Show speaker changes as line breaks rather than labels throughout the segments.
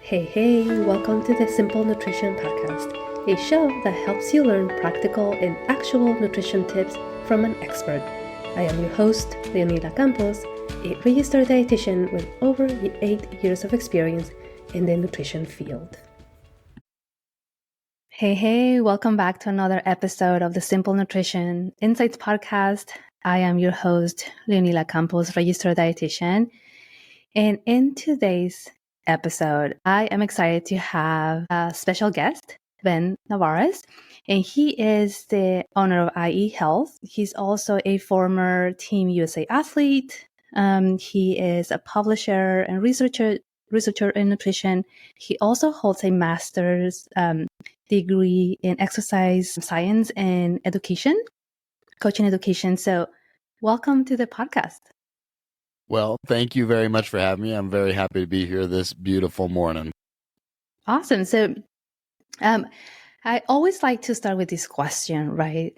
Hey, welcome to the Simple Nutrition Podcast, a show that helps you learn practical and actual nutrition tips from an expert. I am your host, Leonila Campos, a registered dietitian with over 8 years of experience in the nutrition field. Hey, welcome back to another episode of the Simple Nutrition Insights Podcast. I am your host, Leonila Campos, registered dietitian. And in today's episode, I am excited to have a special guest, Ben Nevares, and he is the owner of IE Health. He's also a former Team USA athlete. He is a publisher and researcher in nutrition. He also holds a master's degree in exercise science and education, coaching education. So welcome to the podcast.
Well, thank you very much for having me. I'm very happy to be here this beautiful morning.
Awesome. So I always like to start with this question, right?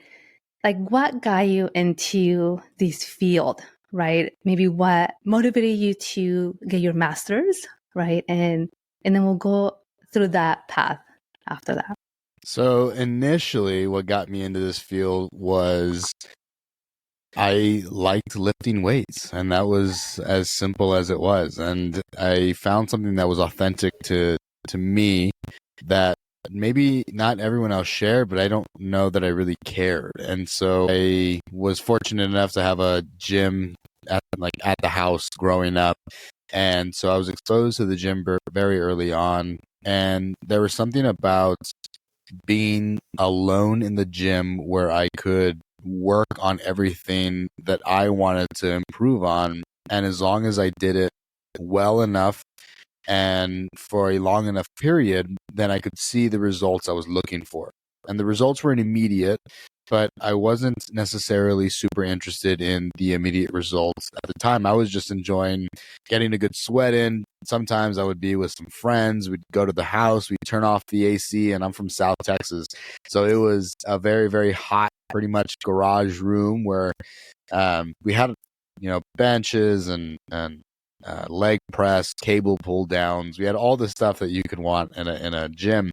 Like, what got you into this field, right? Maybe what motivated you to get your master's, right? And then we'll go through that path after that.
So initially, what got me into this field was I liked lifting weights, and that was as simple as it was. And I found something that was authentic to me that maybe not everyone else shared, but I don't know that I really cared. And so I was fortunate enough to have a gym at the house growing up. And so I was exposed to the gym very early on. And there was something about being alone in the gym where I could work on everything that I wanted to improve on. And as long as I did it well enough and for a long enough period, then I could see the results I was looking for. And the results weren't immediate, but I wasn't necessarily super interested in the immediate results at the time. I was just enjoying getting a good sweat in. Sometimes I would be with some friends. We'd go to the house. We'd turn off the AC, and I'm from South Texas. So it was a very, very hot, pretty much garage room where we had, benches and leg press, cable pull downs. We had all the stuff that you could want in a gym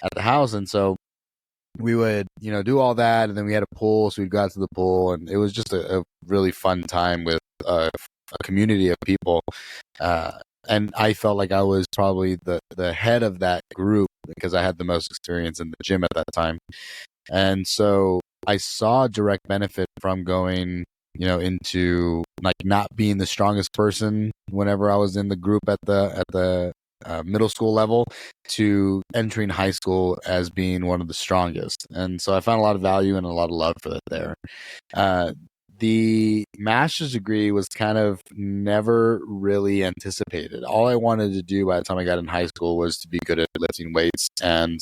at the house. And so we would, do all that. And then we had a pool. So we'd go out to the pool, and it was just a really fun time with a community of people. And I felt like I was probably the head of that group because I had the most experience in the gym at that time. And so I saw direct benefit from going, into like not being the strongest person whenever I was in the group at the middle school level to entering high school as being one of the strongest. And so I found a lot of value and a lot of love for that there. The master's degree was kind of never really anticipated. All I wanted to do by the time I got in high school was to be good at lifting weights. And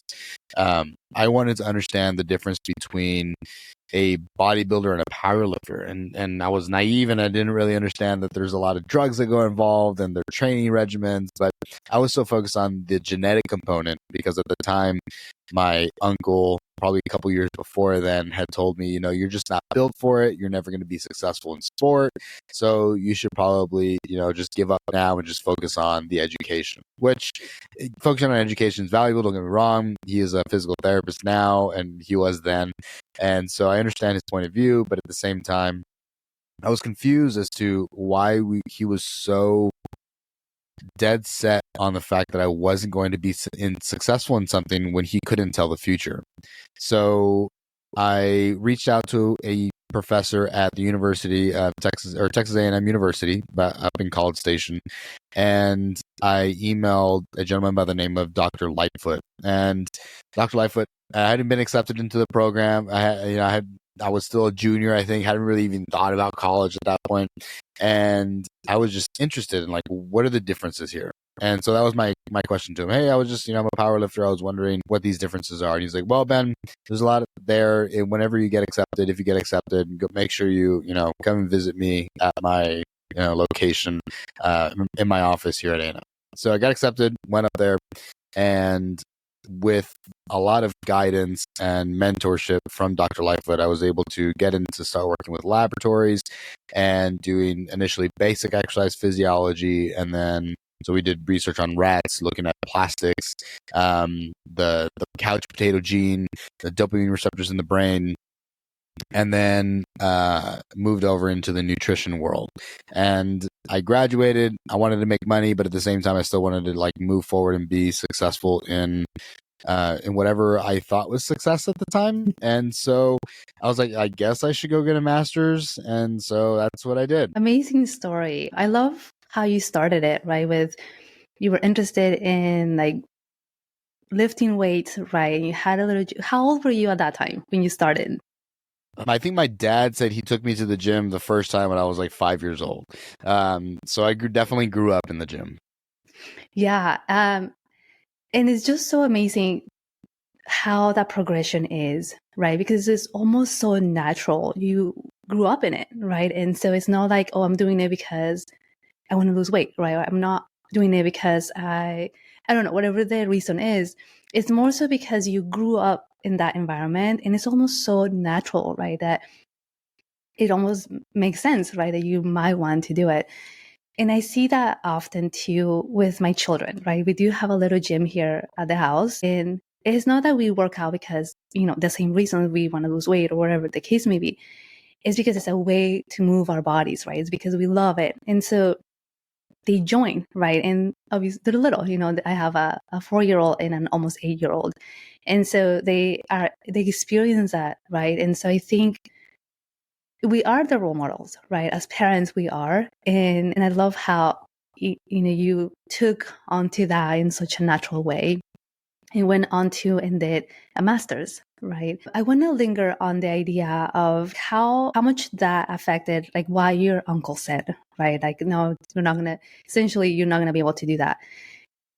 I wanted to understand the difference between a bodybuilder and a powerlifter. And I was naive, and I didn't really understand that there's a lot of drugs that go involved and their training regimens. But I was so focused on the genetic component because at the time, my uncle, probably a couple years before then, had told me, you're just not built for it. You're never going to be successful in sport. So you should probably, just give up now and just focus on the education, which focusing on education is valuable. Don't get me wrong. He is a physical therapist now, and he was then. And so I understand his point of view, but at the same time, I was confused as to why he was so dead set on the fact that I wasn't going to be successful in something when he couldn't tell the future. So I reached out to a professor at the University of Texas, or Texas A&M University, up in College Station, and I emailed a gentleman by the name of Dr. Lightfoot. And Dr. Lightfoot, I hadn't been accepted into the program. I was still a junior, I think, hadn't really even thought about college at that point. And I was just interested in, what are the differences here? And so that was my question to him. Hey, I was just, I'm a power lifter. I was wondering what these differences are. And he's like, well, Ben, there's a lot there. And whenever you get accepted, if you get accepted, make sure you, come and visit me at my, location in my office here at A&M. So I got accepted, went up there, and with a lot of guidance and mentorship from Dr. Lightfoot, I was able to get into start working with laboratories and doing initially basic exercise physiology, and then So we did research on rats, looking at plastics, the couch potato gene, the dopamine receptors in the brain, and then moved over into the nutrition world. And I graduated. I wanted to make money, but at the same time, I still wanted to like move forward and be successful in whatever I thought was success at the time. And so I was like, I guess I should go get a master's. And so that's what I did.
Amazing story. I love how you started it, right? You were interested in like lifting weights, right? You had a little, how old were you at that time when you started?
I think my dad said he took me to the gym the first time when I was like 5 years old. So I definitely grew up in the gym.
Yeah. And it's just so amazing how that progression is, right? Because it's almost so natural. You grew up in it, right? And so it's not like, oh, I'm doing it because I want to lose weight, right? Or I'm not doing it because I don't know, whatever the reason is. It's more so because you grew up in that environment, and it's almost so natural, right? That it almost makes sense, right? That you might want to do it. And I see that often too with my children, right? We do have a little gym here at the house, and it's not that we work out because, the same reason we want to lose weight or whatever the case may be. It's because it's a way to move our bodies, right? It's because we love it. And so they join, right? And obviously they're little, I have a 4-year-old and an almost 8-year-old. And so they experience that, right? And so I think we are the role models, right? As parents, we are. And I love how, you took onto that in such a natural way and went on to and did a master's, right? I want to linger on the idea of how much that affected, like what your uncle said, right? Like, no, you're not going to be able to do that.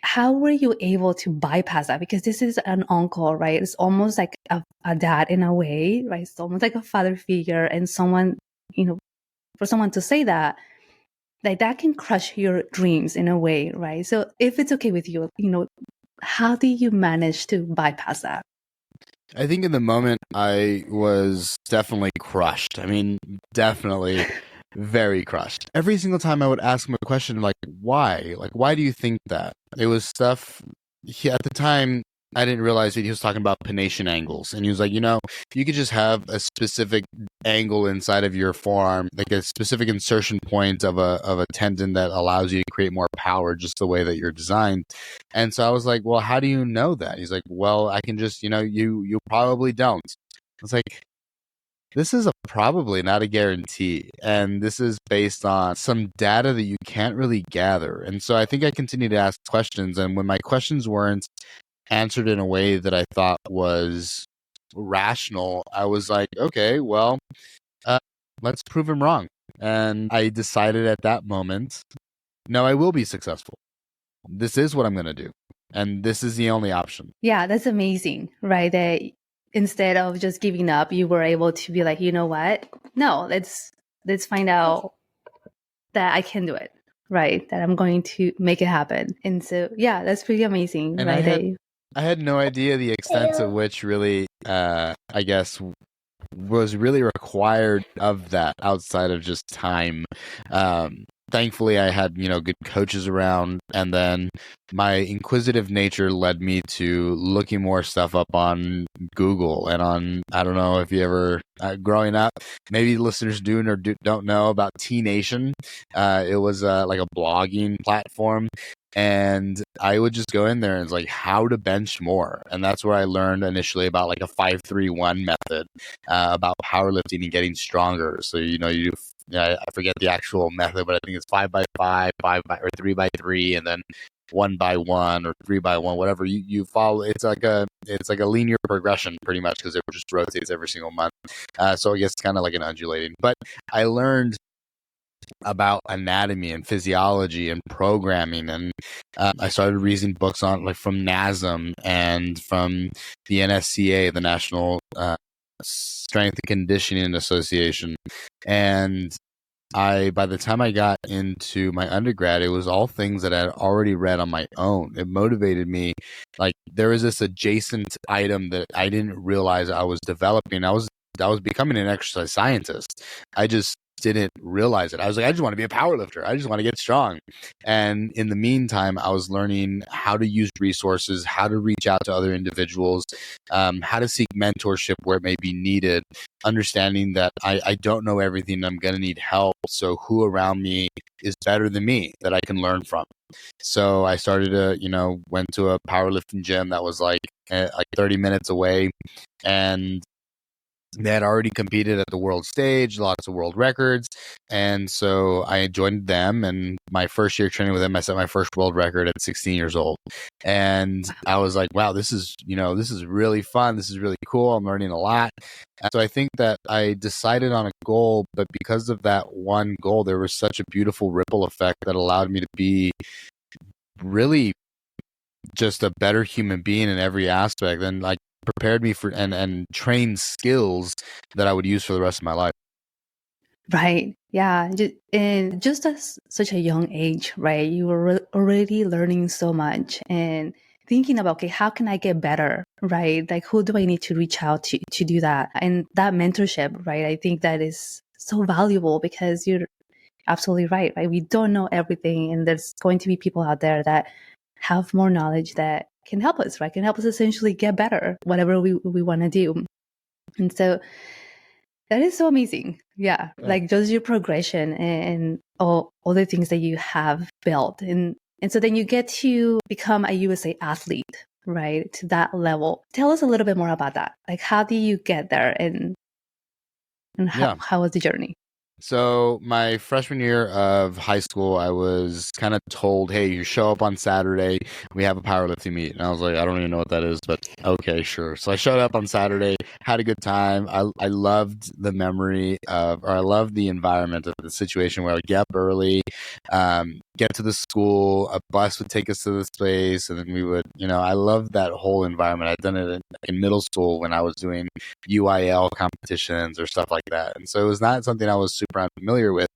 How were you able to bypass that? Because this is an uncle, right? It's almost like a dad in a way, right? It's almost like a father figure, and someone, for someone to say that, like that can crush your dreams in a way, right? So if it's okay with you, how do you manage to bypass that?
I think in the moment I was definitely crushed. I mean, definitely very crushed. Every single time I would ask him a question like, why? Like, why do you think that? It was stuff at the time I didn't realize that he was talking about pennation angles. And he was like, you could just have a specific angle inside of your forearm, like a specific insertion point of a tendon that allows you to create more power just the way that you're designed. And so I was like, well, how do you know that? He's like, well, I can just, you probably don't. I was like, this is probably not a guarantee. And this is based on some data that you can't really gather. And so I think I continued to ask questions. And when my questions weren't answered in a way that I thought was rational, I was like, okay, well, let's prove him wrong. And I decided at that moment, no, I will be successful. This is what I'm going to do. And this is the only option.
Yeah, that's amazing, right? That instead of just giving up, you were able to be like, you know what? No, let's find out that I can do it, right? That I'm going to make it happen. And so, yeah, that's pretty amazing,
and
right?
I had no idea the extent to which really, I guess, was really required of that outside of just time. Thankfully, I had, good coaches around, and then my inquisitive nature led me to looking more stuff up on Google and on, I don't know if you ever, growing up, maybe listeners do or don't know about T-Nation. It was like a blogging platform. And I would just go in there and it's like how to bench more. And that's where I learned initially about like a 5-3-1 method, about powerlifting and getting stronger. So, you do, I forget the actual method, but I think it's 5x5, or 3x3, and then 1x1 or 3x1, whatever you follow. It's like a linear progression pretty much because it just rotates every single month. So I guess it's kind of like an undulating. But I learned about anatomy and physiology and programming, and I started reading books on like from NASM and from the NSCA, the National Strength and Conditioning Association. And by the time I got into my undergrad, it was all things that I had already read on my own. It motivated me. Like there was this adjacent item that I didn't realize I was developing. I was becoming an exercise scientist. I just didn't realize it. I was like, I just want to be a powerlifter. I just want to get strong. And in the meantime, I was learning how to use resources, how to reach out to other individuals, how to seek mentorship where it may be needed, understanding that I don't know everything. I'm going to need help. So who around me is better than me that I can learn from? So I started went to a powerlifting gym that was like 30 minutes away, and they had already competed at the world stage, lots of world records. And so I joined them, and my first year training with them, I set my first world record at 16 years old. And I was like, wow, this is really fun. This is really cool. I'm learning a lot. And so I think that I decided on a goal, but because of that one goal, there was such a beautiful ripple effect that allowed me to be really just a better human being in every aspect, and like prepared me for and trained skills that I would use for the rest of my life.
Right. Yeah. And just at such a young age, right? You were already learning so much and thinking about, okay, how can I get better? Right. Like, who do I need to reach out to do that? And that mentorship, right? I think that is so valuable because you're absolutely right. Right. We don't know everything. And there's going to be people out there that have more knowledge that can help us, right? Can help us essentially get better, whatever we want to do. And so that is so amazing. Yeah. Like just your progression and all the things that you have built. And so then you get to become a USA athlete, right? To that level. Tell us a little bit more about that. Like, how do you get there, and how was the journey?
So my freshman year of high school, I was kind of told, hey, you show up on Saturday, we have a powerlifting meet. And I was like, I don't even know what that is, but okay, sure. So I showed up on Saturday, had a good time. I loved the I loved the environment of the situation where I would get up early, get to the school, a bus would take us to this place, and then we would, I loved that whole environment. I'd done it in middle school when I was doing UIL competitions or stuff like that. And so it was not something I was super unfamiliar with.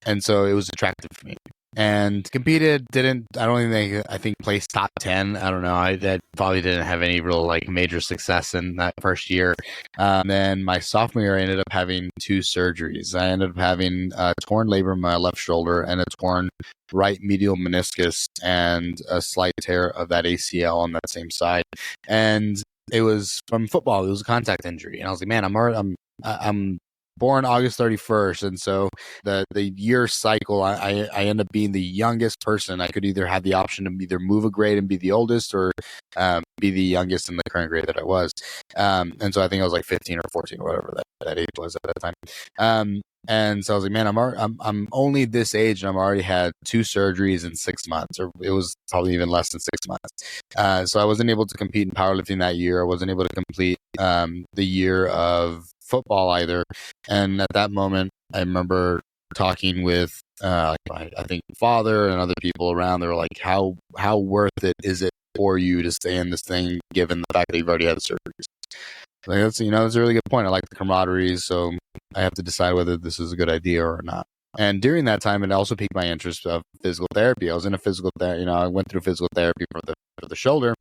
And so it was attractive for me. And competed, I think placed top 10. I don't know. I probably didn't have any real like major success in that first year. Then my sophomore year, I ended up having 2 surgeries. I ended up having a torn labrum in my left shoulder and a torn right medial meniscus and a slight tear of that ACL on that same side. And it was from football. It was a contact injury. And I was like, man, I'm born August 31st. And so the year cycle, I end up being the youngest person. I could either have the option to either move a grade and be the oldest, or be the youngest in the current grade that I was. And so I think I was like 15 or 14 or whatever that age was at that time. And so I was like, man, I'm only this age and I've already had 2 surgeries in 6 months, or it was probably even less than 6 months. So I wasn't able to compete in powerlifting that year. I wasn't able to complete the year of football either. And at that moment, I remember talking with I think father and other people around. They were like, how worth it is it for you to stay in this thing given the fact that you've already had surgeries? Like, that's a really good point. I like the camaraderie, so I have to decide whether this is a good idea or not. And during that time, it also piqued my interest of physical therapy. I was in a physical therapy, I went through physical therapy for the shoulder,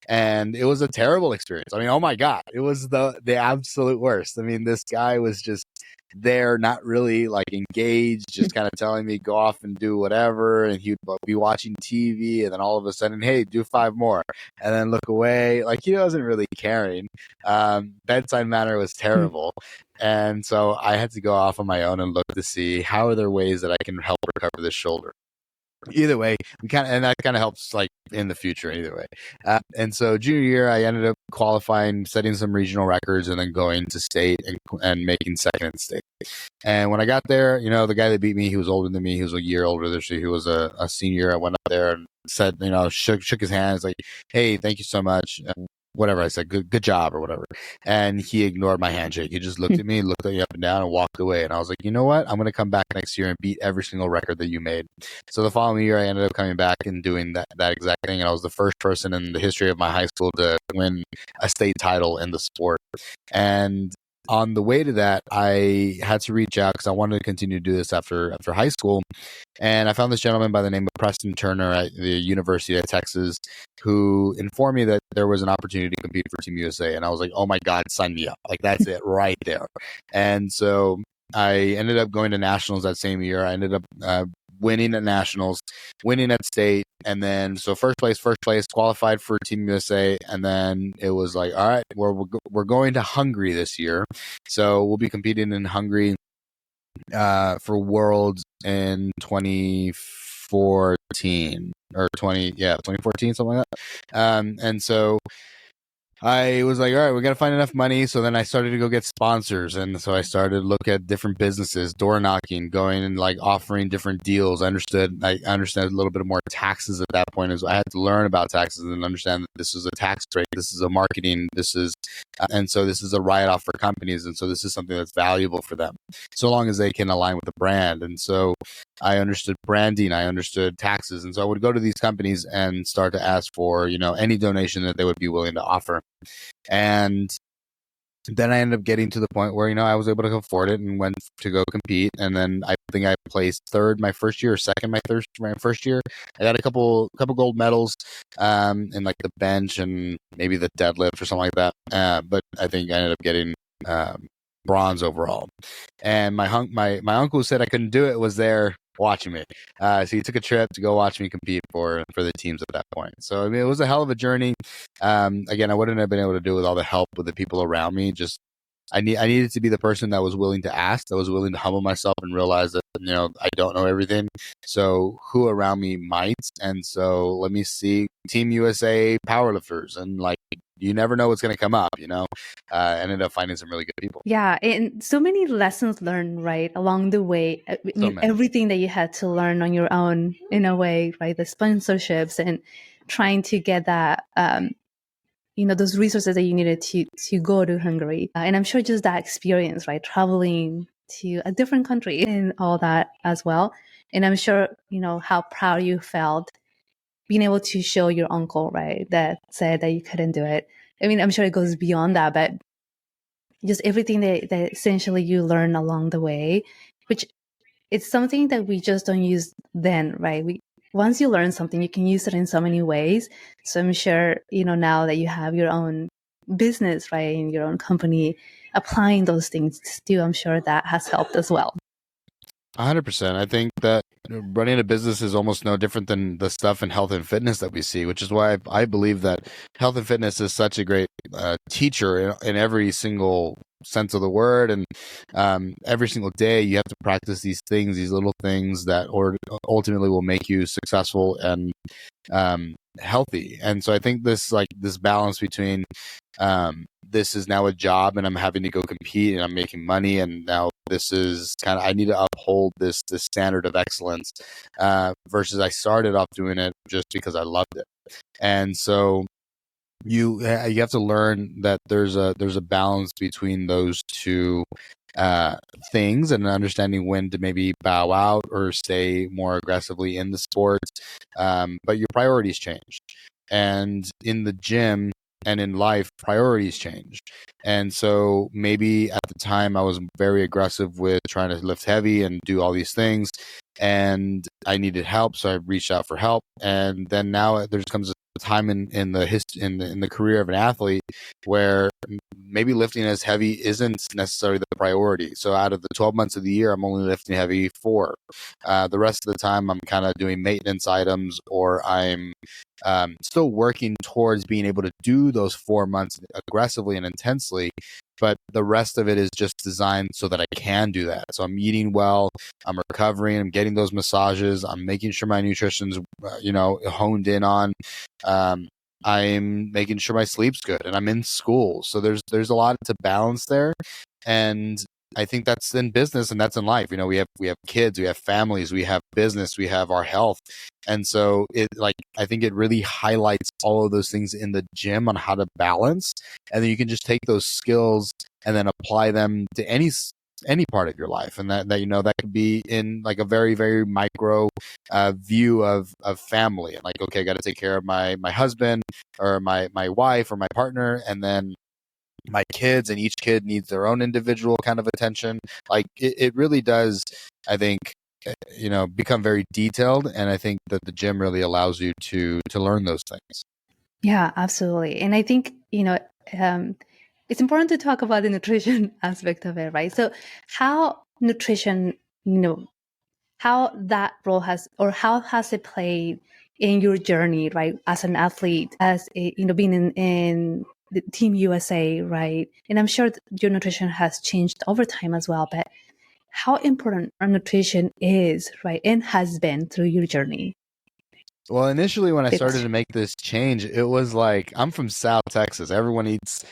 and it was a terrible experience. I mean, oh my God, it was the absolute worst. I mean, this guy was just there, not really like engaged, just kind of telling me go off and do whatever, and he'd be watching TV, and then all of a sudden, hey, do 5 more, and then look away, like he wasn't really caring. Bedside manner was terrible. And so I had to go off on my own and look to see how are there ways that I can help recover this shoulder. Either way, that kind of helps like in the future either way. And so junior year, I ended up qualifying, setting some regional records, and then going to state and making second in state. And when I got there, the guy that beat me, he was older than me. He was a year older than me. He was a senior. I went up there and said, shook his hands like, hey, thank you so much. Whatever I said, good job or whatever. And he ignored my handshake. He just looked at me, looked at me up and down, and walked away. And I was like, you know what? I'm going to come back next year and beat every single record that you made. So the following year, I ended up coming back and doing that exact thing. And I was the first person in the history of my high school to win a state title in the sport. And on the way to that, I had to reach out because I wanted to continue to do this after high school. And I found this gentleman by the name of Preston Turner at the University of Texas, who informed me that there was an opportunity to compete for Team USA. And I was like, oh my God, sign me up. Like, that's it right there. And so I ended up going to nationals that same year. I ended up winning at nationals, winning at state, and then so first place, qualified for Team USA, and then it was like, all right, we're going to Hungary this year, so we'll be competing in Hungary for Worlds in 2014 or 2014, something like that. And so I was like, all right, we got to find enough money. So then I started to go get sponsors. And so I started to look at different businesses, door knocking, going and like offering different deals. I understood a little bit more taxes at that point. As I had to learn about taxes and understand that this is a tax break. This is a marketing. And so this is a write off for companies. And so this is something that's valuable for them, so long as they can align with the brand. And so I understood branding, I understood taxes. And so I would go to these companies and start to ask for, any donation that they would be willing to offer. And then I ended up getting to the point where, I was able to afford it and went to go compete. And then I think I placed third my first year, or second my first year. I got a couple gold medals in like the bench and maybe the deadlift or something like that. But I think I ended up getting bronze overall. And my uncle who said I couldn't do it was there watching me. So he took a trip to go watch me compete for the teams at that point. So I mean, it was a hell of a journey. Again, I wouldn't have been able to do it with all the help with the people around me. Just I needed to be the person that was willing to ask, that was willing to humble myself and realize that, I don't know everything. So who around me might? And so let me see Team USA powerlifters, and like, you never know what's going to come up, ended up finding some really good people.
Yeah. And so many lessons learned, right, along the way. I mean, everything that you had to learn on your own in a way, right? The sponsorships and trying to get that, those resources that you needed to go to Hungary. And I'm sure just that experience, right? Traveling to a different country and all that as well. And I'm sure, how proud you felt being able to show your uncle, right, that said that you couldn't do it. I mean, I'm sure it goes beyond that, but just everything that essentially you learn along the way, which it's something that we just don't use then, right? Once you learn something, you can use it in so many ways. So I'm sure, now that you have your own business, right, in your own company, applying those things too, I'm sure that has helped as well.
100%. I think that running a business is almost no different than the stuff in health and fitness that we see, which is why I believe that health and fitness is such a great teacher in every single sense of the word. And every single day you have to practice these things, these little things that ultimately will make you successful and healthy. And so I think this balance between this is now a job and I'm having to go compete and I'm making money, and now this is I need to uphold this standard of excellence versus I started off doing it just because I loved it. And so you have to learn that there's a balance between those two things, and understanding when to maybe bow out or stay more aggressively in the sport. But your priorities change, and in the gym and in life, priorities change. And so maybe at the time I was very aggressive with trying to lift heavy and do all these things, and I needed help, so I reached out for help. And then now there comes a time in the career of an athlete where maybe lifting as heavy isn't necessarily the priority. So out of the 12 months of the year, I'm only lifting heavy 4. The rest of the time I'm kind of doing maintenance items, or I'm still working towards being able to do those 4 months aggressively and intensely, but the rest of it is just designed so that I can do that. So I'm eating well, I'm recovering, I'm getting those massages, I'm making sure my nutrition's honed in on. I'm making sure my sleep's good, and I'm in school. So there's a lot to balance there. And I think that's in business and that's in life. We have kids, we have families, we have business, we have our health. And so I think it really highlights all of those things in the gym on how to balance. And then you can just take those skills and then apply them to any part of your life. And that could be in like a very, very micro view of family. And like, okay, I got to take care of my husband or my wife or my partner, and then my kids, and each kid needs their own individual kind of attention. Like it really does, I think, become very detailed. And I think that the gym really allows you to learn those things.
Yeah, absolutely. And I think, it's important to talk about the nutrition aspect of it, right? So how nutrition, how that role has, or how has it played in your journey, right, as an athlete, as a, being in the Team USA, right? And I'm sure your nutrition has changed over time as well, but how important our nutrition is, right, and has been through your journey.
Well, initially when I
Great
started to
question.
make this change, it was like, I'm from South Texas. Everyone eats,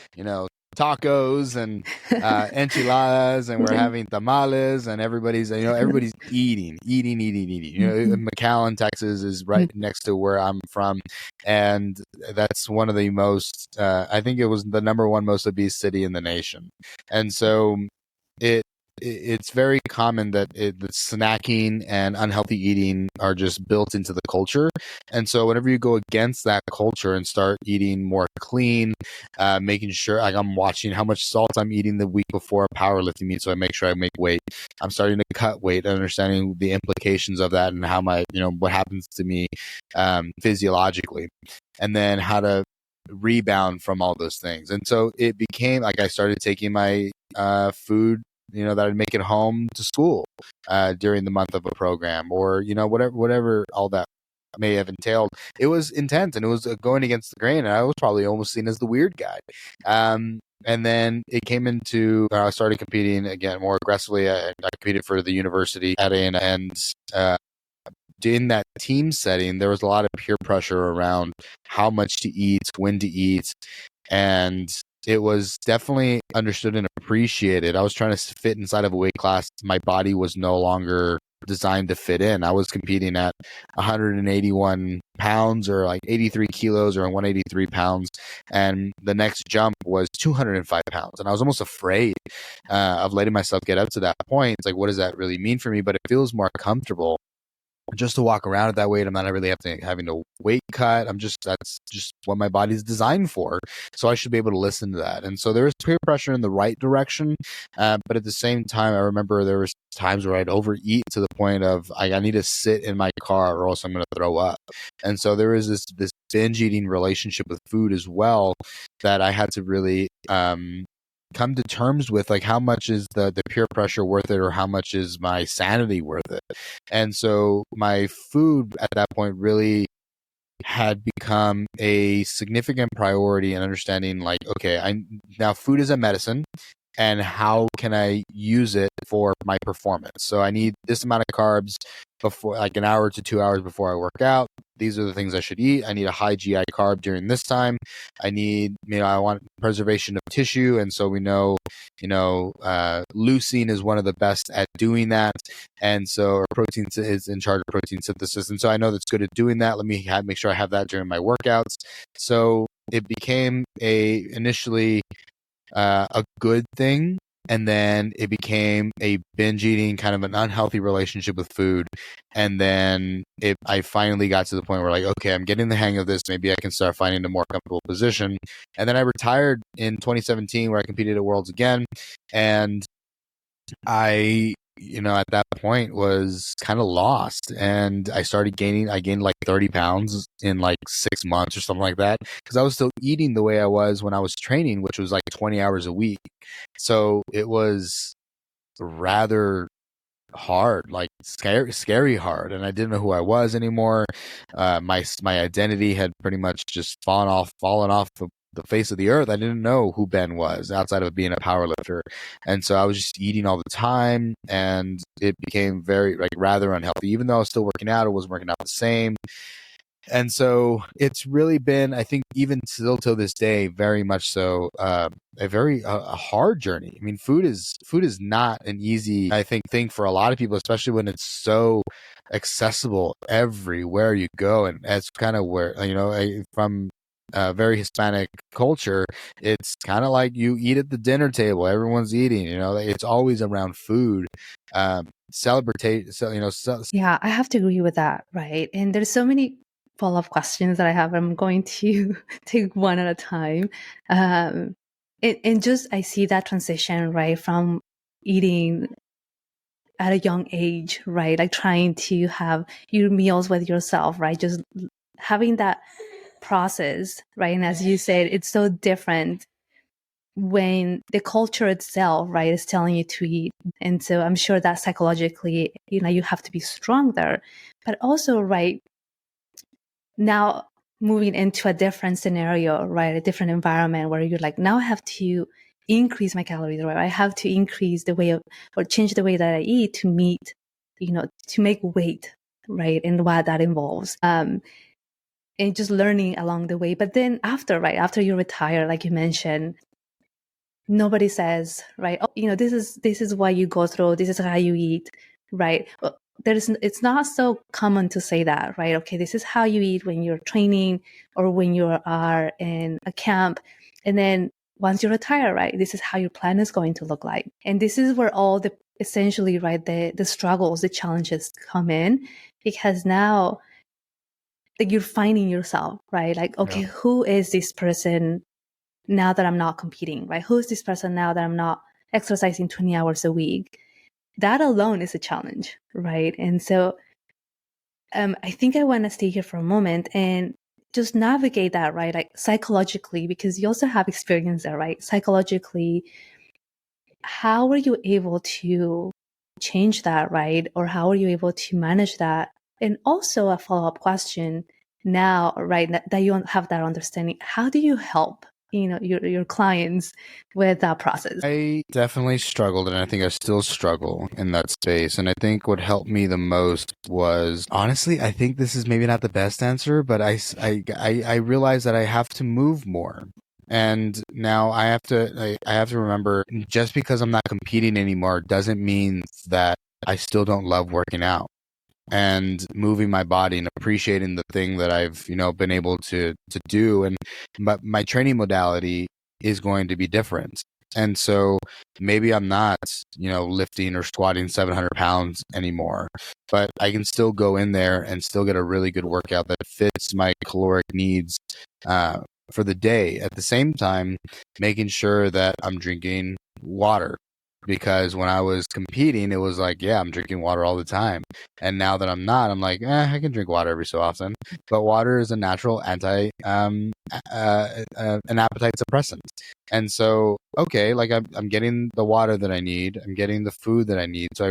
tacos and enchiladas, and we're
Yeah.
having tamales, and everybody's eating. McAllen, Texas is right next to where I'm from, and that's one of the most, I think it was the number one most obese city in the nation. And so it's very common that the snacking and unhealthy eating are just built into the culture. And so whenever you go against that culture and start eating more clean, making sure, like, I'm watching how much salt I'm eating the week before a powerlifting meet, so I make sure I make weight. I'm starting to cut weight, understanding the implications of that and how what happens to me physiologically, and then how to rebound from all those things. And so it became like I started taking my food that I'd make at home to school during the month of a program, or whatever all that may have entailed. It was intense, and it was going against the grain, and I was probably almost seen as the weird guy. And then it came into, I started competing again more aggressively. I competed for the university at A&M, and in that team setting, there was a lot of peer pressure around how much to eat, when to eat, and it was definitely understood and appreciated. I was trying to fit inside of a weight class my body was no longer designed to fit in. I was competing at 181 pounds, or like 83 kilos, or 183 pounds. And the next jump was 205 pounds. And I was almost afraid of letting myself get up to that point. It's like, what does that really mean for me? But it feels more comfortable just to walk around at that weight. I'm not really having to weight cut. That's just what my body's designed for. So I should be able to listen to that. And so there was peer pressure in the right direction. But at the same time, I remember there was times where I'd overeat to the point of I need to sit in my car or else I'm going to throw up. And so there was this binge eating relationship with food as well that I had to really, come to terms with, like, how much is the peer pressure worth it, or how much is my sanity worth it. And so my food at that point really had become a significant priority, and understanding, like, okay, now food is a medicine, and how can I use it for my performance? So I need this amount of carbs before, like, an hour to 2 hours before I work out. These are the things I should eat. I need a high GI carb during this time. I need, I want preservation of tissue. And so we know, leucine is one of the best at doing that. And so protein is in charge of protein synthesis. And so I know that's good at doing that. Let me make sure I have that during my workouts. So it became initially a good thing, and then it became a binge eating, kind of an unhealthy relationship with food. And then I finally got to the point where, like, okay, I'm getting the hang of this. Maybe I can start finding a more comfortable position. And then I retired in 2017, where I competed at Worlds again. And I, at that point was kind of lost, and I gained like 30 pounds in like 6 months or something like that, because I was still eating the way I was when I was training, which was like 20 hours a week. So it was rather hard, like scary hard. And I didn't know who I was anymore. My identity had pretty much just fallen off the face of the earth. I didn't know who Ben was outside of being a powerlifter. And so I was just eating all the time, and it became very, like, rather unhealthy. Even though I was still working out, it wasn't working out the same. And so it's really been, I think, even still till this day, very much so, a very hard journey. I mean, food is not an easy, I think, thing for a lot of people, especially when it's so accessible everywhere you go. And that's kind of where, from a very Hispanic culture, it's kind of like you eat at the dinner table. Everyone's eating, it's always around food. Celebrate,
Yeah, I have to agree with that, right? And there's so many follow-up questions that I have. I'm going to take one at a time. And just, I see that transition, right, from eating at a young age, right, like trying to have your meals with yourself, right, just having that process, right? And as you said, it's so different when the culture itself, right, is telling you to eat. And so I'm sure that psychologically, you have to be strong there. But also, right, now moving into a different scenario, right, a different environment where you're like, now I have to increase my calories, right? I have to increase the way of, or change the way that I eat to meet, to make weight, right? And what that involves. And just learning along the way. But then after, right, after you retire, like you mentioned, nobody says, right, oh, this is what you go through, this is how you eat, right? Well, it's not so common to say that, right? Okay, this is how you eat when you're training or when you are in a camp. And then once you retire, right, this is how your plan is going to look like. And this is where all the, essentially, right, the struggles, the challenges come in, because now, like, you're finding yourself, right? Like, okay,
Yeah.
who is this person now that I'm not competing, right? Who's this person now that I'm not exercising 20 hours a week? That alone is a challenge, right? And so I think I want to stay here for a moment and just navigate that, right? Like psychologically, because you also have experience there, right? Psychologically, how are you able to change that, right? Or how are you able to manage that? And also a follow-up question now, right, that you have that understanding, how do you help your clients with that process?
I definitely struggled, and I think I still struggle in that space. And I think what helped me the most was, honestly, I think this is maybe not the best answer, but I realized that I have to move more. And now I have to remember, just because I'm not competing anymore doesn't mean that I still don't love working out and moving my body and appreciating the thing that I've, been able to do. And my training modality is going to be different. And so maybe I'm not, lifting or squatting 700 pounds anymore, but I can still go in there and still get a really good workout that fits my caloric needs for the day. At the same time, making sure that I'm drinking water, because when I was competing, it was like, yeah, I'm drinking water all the time. And now that I'm not, I'm like, I can drink water every so often. But water is a natural an appetite suppressant. And so, okay, like I'm getting the water that I need, I'm getting the food that I need. So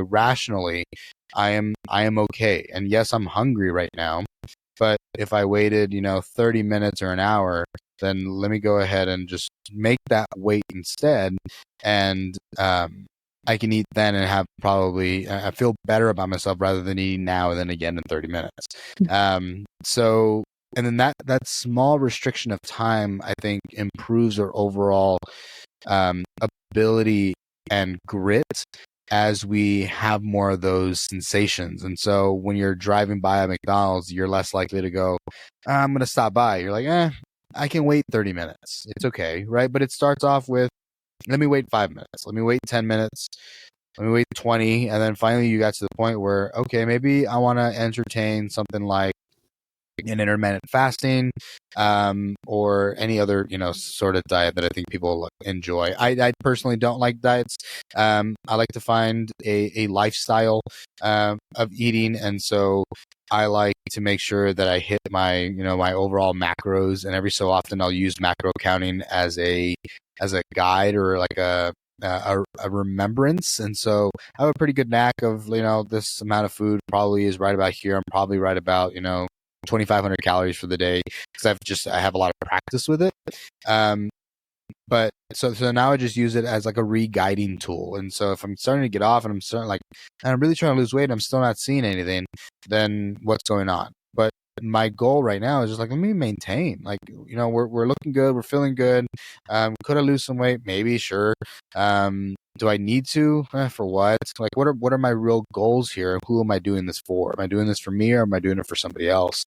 I am okay. And yes, I'm hungry right now. But if I waited, 30 minutes or an hour, then let me go ahead and just make that wait instead. And I can eat then and have probably, I feel better about myself rather than eating now and then again in 30 minutes. So, and then that small restriction of time, I think, improves our overall ability and grit as we have more of those sensations. And so when you're driving by a McDonald's, you're less likely to go, I'm going to stop by. You're like, I can wait 30 minutes. It's okay, right? But it starts off with, let me wait 5 minutes. Let me wait 10 minutes. Let me wait 20. And then finally you got to the point where, okay, maybe I want to entertain something like an intermittent fasting, or any other, sort of diet that I think people enjoy. I personally don't like diets. I like to find a lifestyle of eating, and so I like to make sure that I hit my, my overall macros. And every so often I'll use macro counting as a guide, or like a remembrance. And so I have a pretty good knack of, this amount of food probably is right about here. I'm probably right about, 2,500 calories for the day, because I have a lot of practice with it. But so now I just use it as like a re-guiding tool. And so if I'm starting to get off and and I'm really trying to lose weight, and I'm still not seeing anything, then what's going on? But my goal right now is just like, let me maintain. Like, we're looking good, we're feeling good. Could I lose some weight? Maybe, sure. Do I need to? For what? Like, what are my real goals here? Who am I doing this for? Am I doing this for me, or am I doing it for somebody else?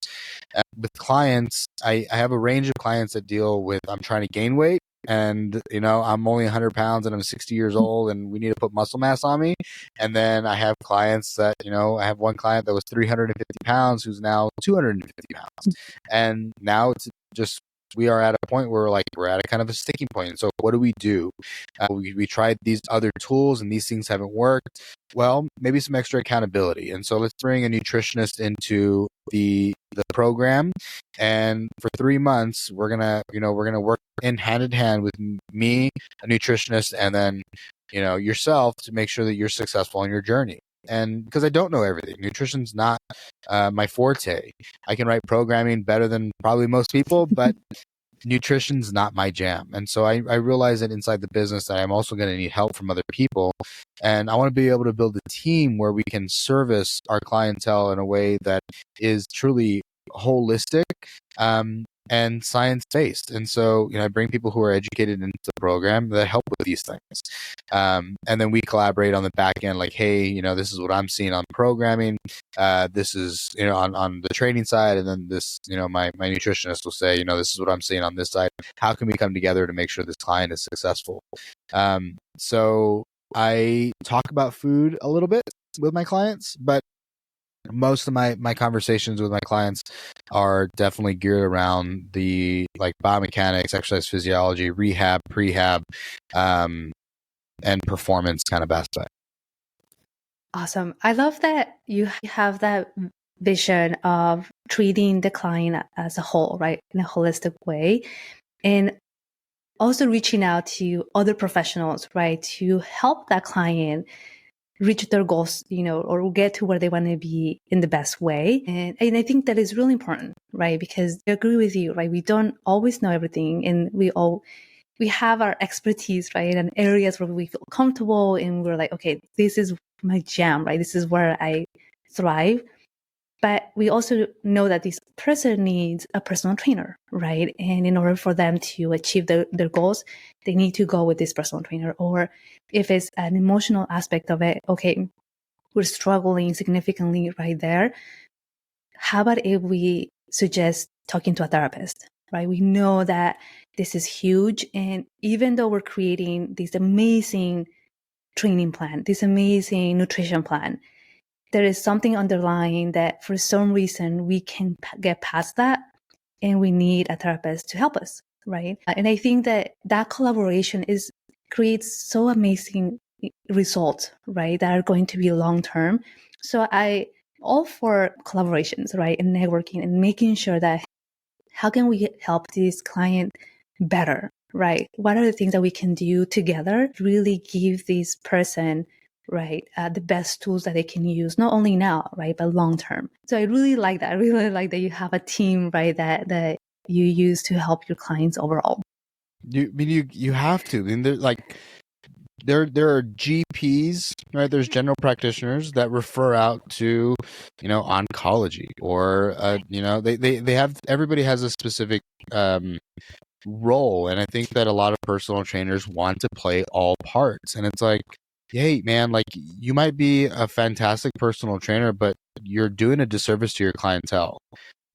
With clients, I have a range of clients that deal with, I'm trying to gain weight, and I'm only 100 pounds and I'm 60 years old and we need to put muscle mass on me. And then I have clients that, I have one client that was 350 pounds who's now 250 pounds, and now it's just we are at a point where we're at a kind of a sticking point. And so what do? We tried these other tools and these things haven't worked. Well, maybe some extra accountability. And so let's bring a nutritionist into the program. And for 3 months, we're gonna work in hand with me, a nutritionist, and then yourself, to make sure that you're successful on your journey. And because I don't know everything, nutrition's not my forte. I can write programming better than probably most people, but nutrition's not my jam. And so I realize that inside the business that I'm also going to need help from other people. And I want to be able to build a team where we can service our clientele in a way that is truly holistic, and science-based. And so, I bring people who are educated into the program that help with these things. And then we collaborate on the back end, like, hey, this is what I'm seeing on programming. This is, on the training side. And then this, my nutritionist will say, this is what I'm seeing on this side. How can we come together to make sure this client is successful? So I talk about food a little bit with my clients, but most of my conversations with my clients are definitely geared around the biomechanics, exercise physiology, rehab, prehab, and performance kind of aspect.
Awesome. I love that you have that vision of treating the client as a whole, right? In a holistic way. And also reaching out to other professionals, right? To help that client reach their goals, or get to where they want to be in the best way. And I think that is really important, right? Because I agree with you, right? We don't always know everything, and we have our expertise, right? And areas where we feel comfortable, and we're like, okay, this is my jam, right? This is where I thrive. But we also know that this person needs a personal trainer, right? And in order for them to achieve their goals, they need to go with this personal trainer. Or if it's an emotional aspect of it, okay, we're struggling significantly right there. How about if we suggest talking to a therapist, right? We know that this is huge. And even though we're creating this amazing training plan, this amazing nutrition plan, there is something underlying that for some reason we can get past that, and we need a therapist to help us, right? And I think that collaboration creates so amazing results, right? That are going to be long-term. So I all for collaborations, right? And networking and making sure that how can we help this client better, right? What are the things that we can do together to really give this person, right, the best tools that they can use, not only now, right, but long term. So I really like that. I really like that you have a team, right, that you use to help your clients overall.
You have to. I mean, there are GPs, right? There's general practitioners that refer out to, oncology, or they have, everybody has a specific role, and I think that a lot of personal trainers want to play all parts, and it's like, hey man, you might be a fantastic personal trainer, but you're doing a disservice to your clientele.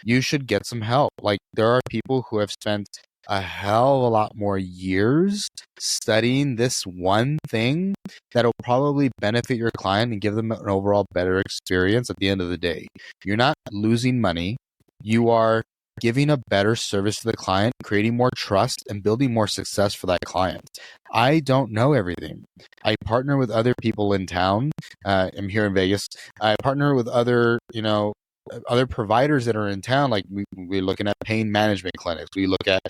You should get some help. There are people who have spent a hell of a lot more years studying this one thing that'll probably benefit your client and give them an overall better experience at the end of the day. You're not losing money. You are giving a better service to the client, creating more trust, and building more success for that client. I don't know everything. I partner with other people in town. I'm here in Vegas. I partner with other providers that are in town. We're looking at pain management clinics. We look at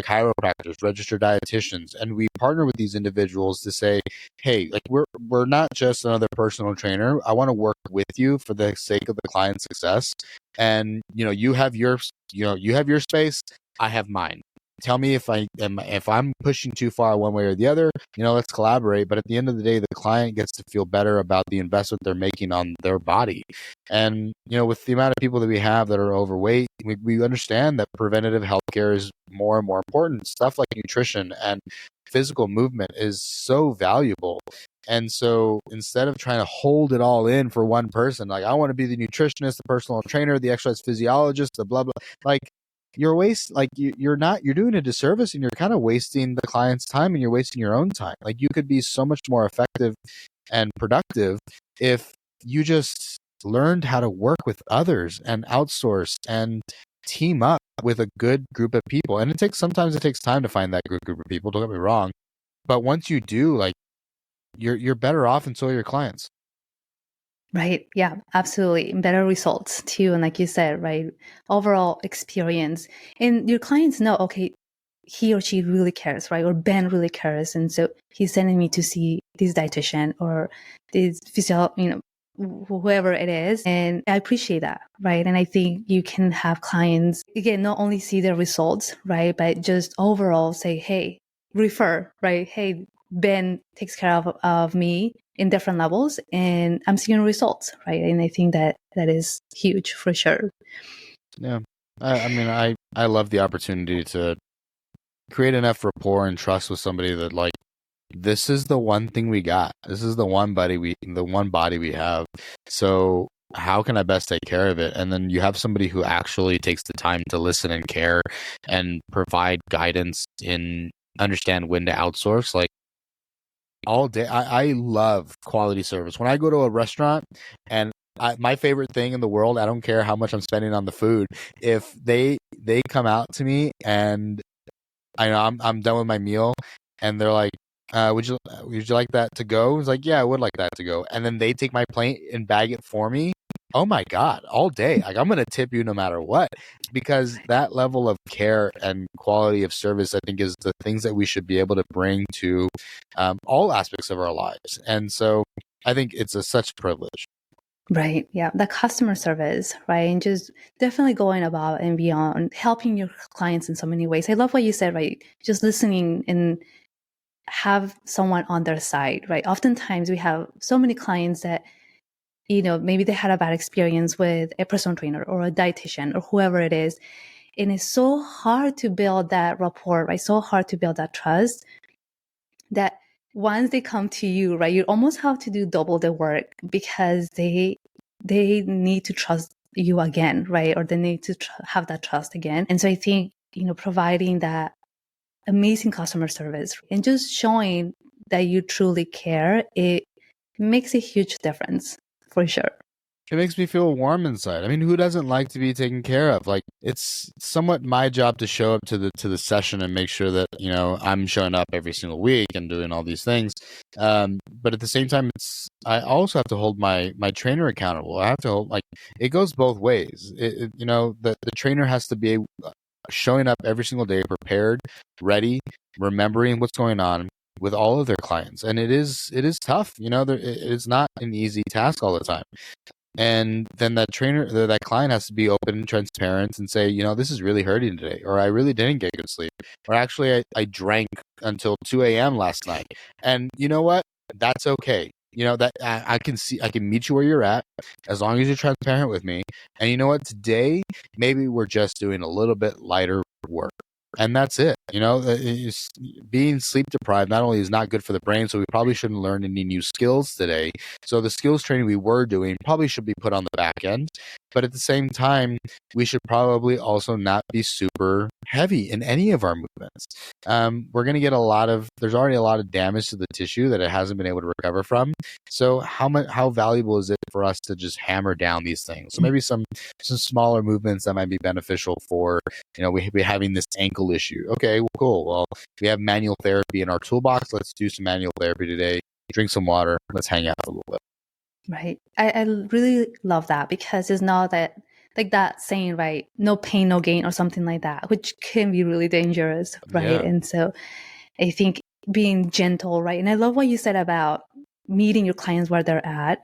chiropractors, registered dietitians, and we partner with these individuals to say, hey, we're not just another personal trainer. I want to work with you for the sake of the client's success. And you have your space. I have mine. Tell me if I'm pushing too far one way or the other. Let's collaborate. But at the end of the day, the client gets to feel better about the investment they're making on their body. And with the amount of people that we have that are overweight, we understand that preventative healthcare is more and more important. Stuff like nutrition and physical movement is so valuable. And so instead of trying to hold it all in for one person, I want to be the nutritionist, the personal trainer, the exercise physiologist, the blah blah, you're you're doing a disservice, and you're kind of wasting the client's time, and you're wasting your own time. You could be so much more effective and productive if you just learned how to work with others and outsource and team up with a good group of people. And sometimes it takes time to find that group of people, don't get me wrong. But once you do, like, you're better off, and so are your clients.
Right. Yeah, absolutely. Better results too. And like you said, right, overall experience. And your clients know, okay, he or she really cares, right? Or Ben really cares. And so he's sending me to see this dietitian or this physio, whoever it is. And I appreciate that, right? And I think you can have clients, again, not only see the results, right? But just overall say, hey, refer, right? Hey, Ben takes care of me in different levels and I'm seeing results, right? And I think that is huge for sure.
Yeah. I mean, I love the opportunity to create enough rapport and trust with somebody that, like, this is the one thing we got. This is the one body we have. So how can I best take care of it? And then you have somebody who actually takes the time to listen and care and provide guidance and understand when to outsource. Like, all day, I love quality service. When I go to a restaurant and my favorite thing in the world, I don't care how much I'm spending on the food, if they come out to me and I know I'm done with my meal and they're like, would you like that to go? It's like, yeah, I would like that to go. And then they take my plate and bag it for me. Oh my God, all day. Like, I'm going to tip you no matter what, because that level of care and quality of service, I think, is the things that we should be able to bring to all aspects of our lives. And so I think it's such a privilege.
Right. Yeah. The customer service, right? And just definitely going above and beyond, helping your clients in so many ways. I love what you said, right? Just listening and have someone on their side, right? Oftentimes we have so many clients that, maybe they had a bad experience with a personal trainer or a dietitian or whoever it is. And it's so hard to build that rapport, right? So hard to build that trust that once they come to you, right, you almost have to do double the work because they need to trust you again, right? Or they need to have that trust again. And so I think, providing that amazing customer service and just showing that you truly care, it makes a huge difference for sure.
It makes me feel warm inside. I mean, who doesn't like to be taken care of? Like, it's somewhat my job to show up to the session and make sure that, I'm showing up every single week and doing all these things. But at the same time, I also have to hold my trainer accountable. I have to hold, like, it goes both ways. The trainer has to be showing up every single day, prepared, ready, remembering what's going on with all of their clients. And it is tough. It's not an easy task all the time. And then that client has to be open and transparent and say, this is really hurting today, or I really didn't get good sleep, or actually I drank until 2 a.m. last night. And you know what? That's okay. That I can meet you where you're at as long as you're transparent with me. And you know what? Today, maybe we're just doing a little bit lighter work. And that's it. Being sleep deprived not only is not good for the brain, so we probably shouldn't learn any new skills today. So the skills training we were doing probably should be put on the back end. But at the same time, we should probably also not be super heavy in any of our movements. We're going to get there's already a lot of damage to the tissue that it hasn't been able to recover from. So how valuable is it for us to just hammer down these things? So maybe some smaller movements that might be beneficial for, we're having this ankle issue. Okay, well, cool. Well, we have manual therapy in our toolbox. Let's do some manual therapy today. Drink some water. Let's hang out a little bit.
Right. I really love that, because it's not that, like that saying, right, no pain, no gain, or something like that, which can be really dangerous, right?
Yeah.
And so I think being gentle, right? And I love what you said about meeting your clients where they're at.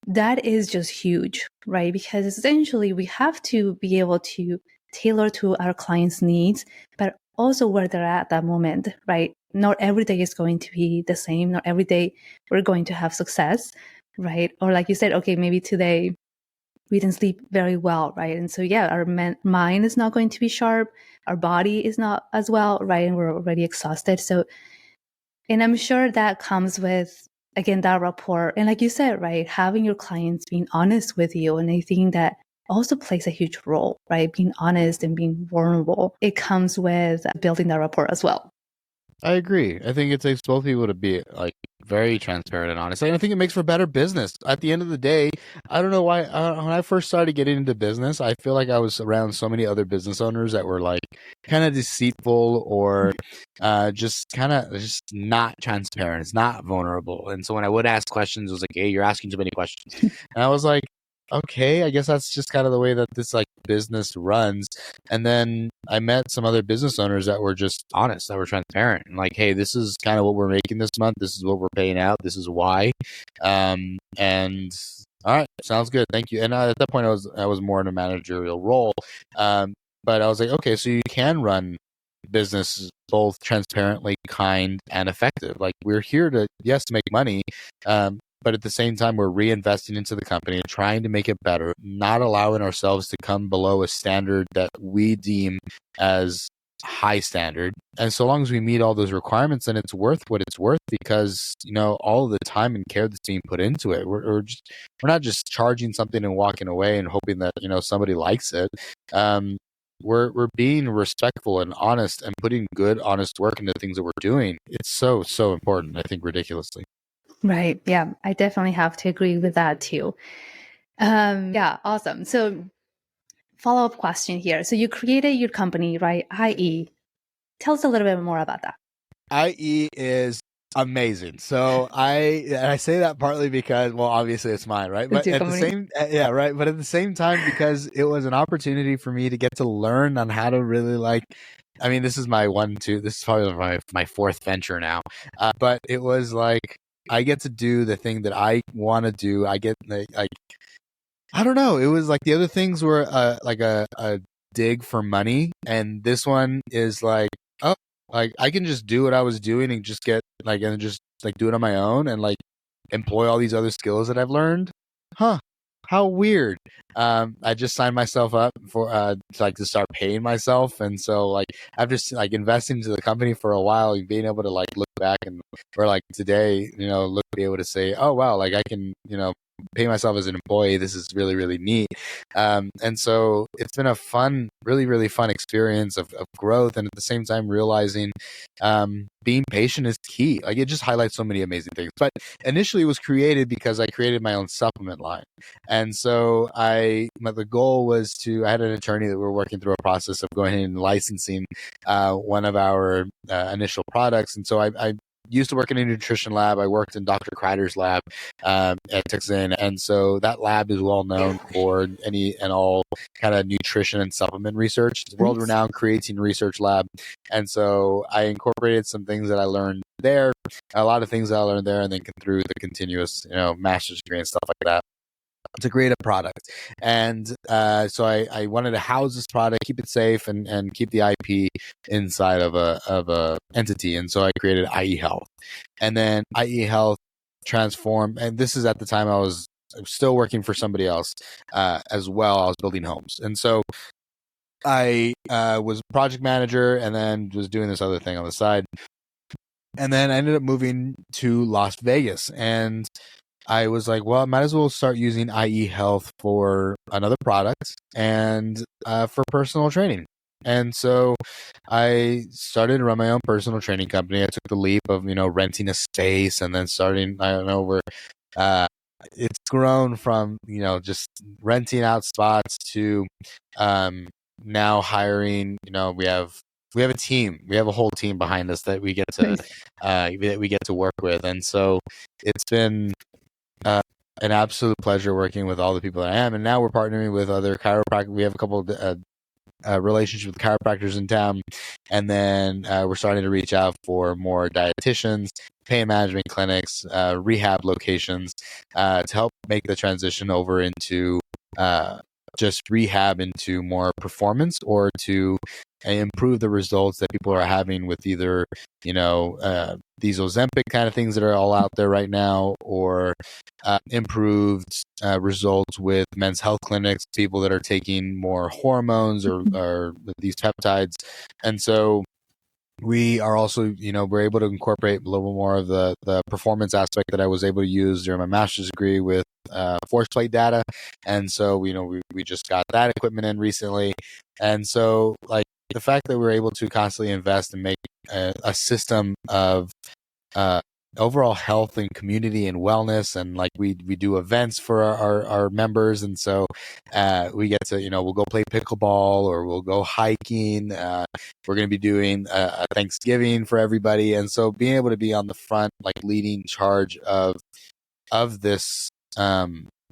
That is just huge, right? Because essentially we have to be able to tailor to our clients' needs, but also where they're at that moment, right? Not every day is going to be the same. Not every day we're going to have success, right? Or like you said, okay, maybe today we didn't sleep very well, right? And so, yeah, our mind is not going to be sharp. Our body is not as well, right? And we're already exhausted. So, and I'm sure that comes with, again, that rapport. And like you said, right, having your clients being honest with you. And I think that also plays a huge role, right? Being honest and being vulnerable. It comes with building that rapport as well.
I agree. I think it takes both people to be like very transparent and honest. And I think it makes for better business. At the end of the day, I don't know why. When I first started getting into business, I feel like I was around so many other business owners that were like kind of deceitful or just kind of just not transparent. It's not vulnerable. And so when I would ask questions, it was like, "Hey, you're asking too many questions," and I was like, okay, I guess that's just kind of the way that this like business runs. And then I met some other business owners that were just honest, that were transparent, and like, hey, this is kind of what we're making this month. This is what we're paying out. This is why. And all right, sounds good. Thank you. And at that point, I was more in a managerial role. But I was like, okay, so you can run business both transparently, kind, and effective. Like we're here to make money. But at the same time, we're reinvesting into the company and trying to make it better, not allowing ourselves to come below a standard that we deem as high standard. And so long as we meet all those requirements, then it's worth what it's worth, because, you know, all of the time and care that's being put into it, we're not just charging something and walking away and hoping that, you know, somebody likes it. We're being respectful and honest and putting good, honest work into things that we're doing. It's so important, I think, ridiculously.
Right. Yeah, I definitely have to agree with that too. Yeah, awesome. So follow-up question here. So you created your company, right? IE. Tell us a little bit more about that.
IE is amazing. So I say that partly because, well, obviously it's mine, right? But at the same, yeah, right. But at the same time, because it was an opportunity for me to get to learn on how to really like. I mean, this is my this is probably my fourth venture now. But it was like I get to do the thing that I want to do. I get like I don't know. It was like the other things were like a dig for money, and this one is like, oh, like I can just do what I was doing and just get like and just like do it on my own and like employ all these other skills that I've learned. Huh. How weird. I just signed myself up for to start paying myself, and so like I've just like invested into the company for a while, and being able to like look back and or like today, you know, be able to say, oh wow, like I can, you know, pay myself as an employee. This is really, really neat. And so it's been a fun, really, really fun experience of growth. And at the same time, realizing being patient is key. Like it just highlights so many amazing things. But initially it was created because I created my own supplement line. And so the goal was I had an attorney that we were working through a process of going in and licensing one of our initial products. And so I used to work in a nutrition lab. I worked in Dr. Kreider's lab at Texas A&M, and so that lab is well known for any and all kind of nutrition and supplement research. It's a world-renowned creatine research lab, and so I incorporated some things that I learned there, a lot of things that I learned there, and then through the continuous, you know, master's degree and stuff like that, to create a product. And so I wanted to house this product, keep it safe, and keep the IP inside of a entity. And so I created IE Health. And then IE Health transformed, and this is at the time I was still working for somebody else as well. I was building homes. And so I was project manager and then was doing this other thing on the side. And then I ended up moving to Las Vegas, and I was like, well, I might as well start using IE Health for another product and for personal training. And so I started to run my own personal training company. I took the leap of, you know, renting a space and then starting, I don't know, it's grown from, you know, just renting out spots to now hiring, you know, we have a team. We have a whole team behind us that we get to work with. And so it's been an absolute pleasure working with all the people that I am. And now we're partnering with other chiropractors. We have a couple of relationships with chiropractors in town. And then we're starting to reach out for more dietitians, pain management clinics, rehab locations to help make the transition over into just rehab into more performance, or to improve the results that people are having with either, you know, these Ozempic kind of things that are all out there right now, or improved results with men's health clinics, people that are taking more hormones or these peptides. And so we are also, you know, we're able to incorporate a little more of the performance aspect that I was able to use during my master's degree with force plate data. And so, you know, we just got that equipment in recently. And so like the fact that we're able to constantly invest and make a system of overall health and community and wellness, and like we do events for our members, and so we get to, we'll go play pickleball or we'll go hiking. We're going to be doing a Thanksgiving for everybody, and so being able to be on the front, like leading charge of this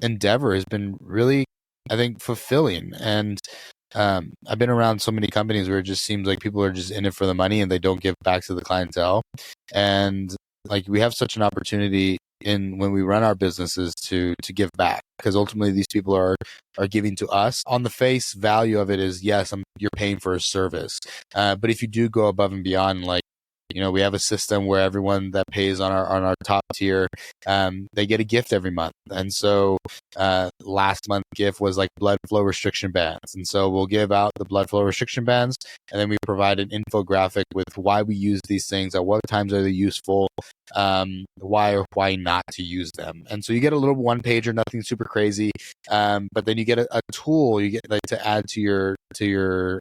endeavor has been really, I think, fulfilling. And I've been around so many companies where it just seems like people are just in it for the money and they don't give back to the clientele. And like we have such an opportunity when we run our businesses to give back, because ultimately these people are giving to us. On the face value of it is, yes, you're paying for a service, but if you do go above and beyond, like, we have a system where everyone that pays on our top tier, they get a gift every month. And so last month gift was like blood flow restriction bands. And so we'll give out the blood flow restriction bands, and then we provide an infographic with why we use these things, at what times are they useful, why or why not to use them. And so you get a little one pager, nothing super crazy, but then you get a tool you get like to add to your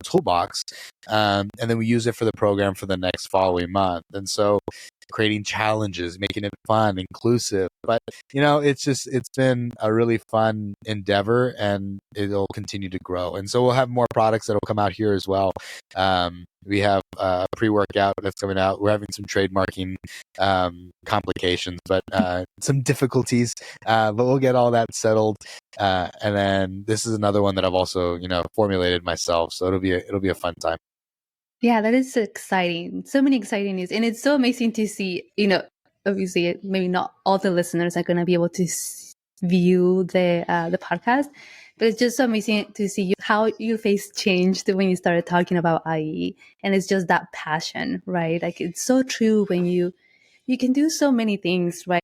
toolbox, and then we use it for the program for the next following month. And so creating challenges, making it fun, inclusive. But it's been a really fun endeavor, and it'll continue to grow. And so we'll have more products that'll come out here as well. We have a pre-workout that's coming out. We're having some trademarking complications, but some difficulties, but we'll get all that settled. And then this is another one that I've also formulated myself, so it'll be a fun time.
Yeah, that is exciting. So many exciting news. And it's so amazing to see, obviously maybe not all the listeners are going to be able to view the podcast, but it's just so amazing to see how your face changed when you started talking about IE. And it's just that passion, right? Like, it's so true when you can do so many things, right?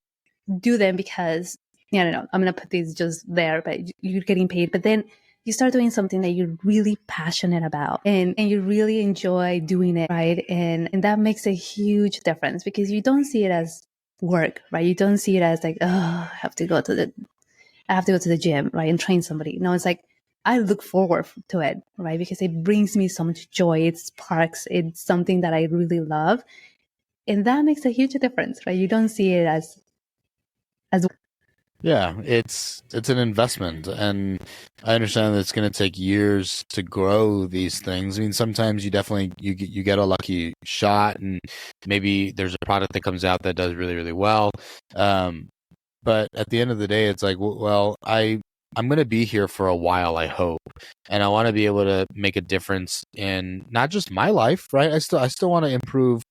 Do them because, I don't know, I'm going to put these just there, but you're getting paid. But then you start doing something that you're really passionate about, and you really enjoy doing it, right? And that makes a huge difference, because you don't see it as work, right? You don't see it as like, oh, I have to go to the gym, right, and train somebody. No, it's like, I look forward to it, right? Because it brings me so much joy. It sparks. It's something that I really love. And that makes a huge difference, right? You don't see it as
yeah, it's an investment, and I understand that it's going to take years to grow these things. I mean, sometimes you definitely you get a lucky shot, and maybe there's a product that comes out that does really, really well. But at the end of the day, it's like, well, I'm going to be here for a while, I hope. And I want to be able to make a difference in not just my life, right? I still want to improve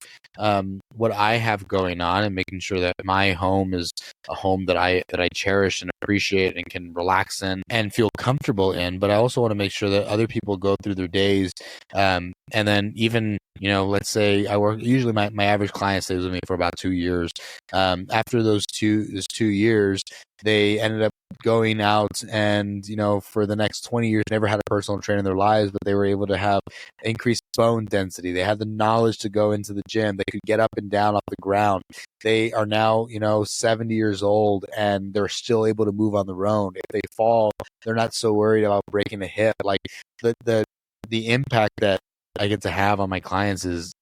what I have going on, and making sure that my home is a home that I cherish and appreciate and can relax in and feel comfortable in. But I also want to make sure that other people go through their days, and then even, let's say I work, usually my average client stays with me for about 2 years. After those two years, they ended up going out and, for the next 20 years, never had a personal trainer in their lives, but they were able to have increased bone density. They had the knowledge to go into the gym. They could get up and down off the ground. They are now, 70 years old, and they're still able to move on their own. If they fall, they're not so worried about breaking a hip. Like, the impact that I get to have on my clients is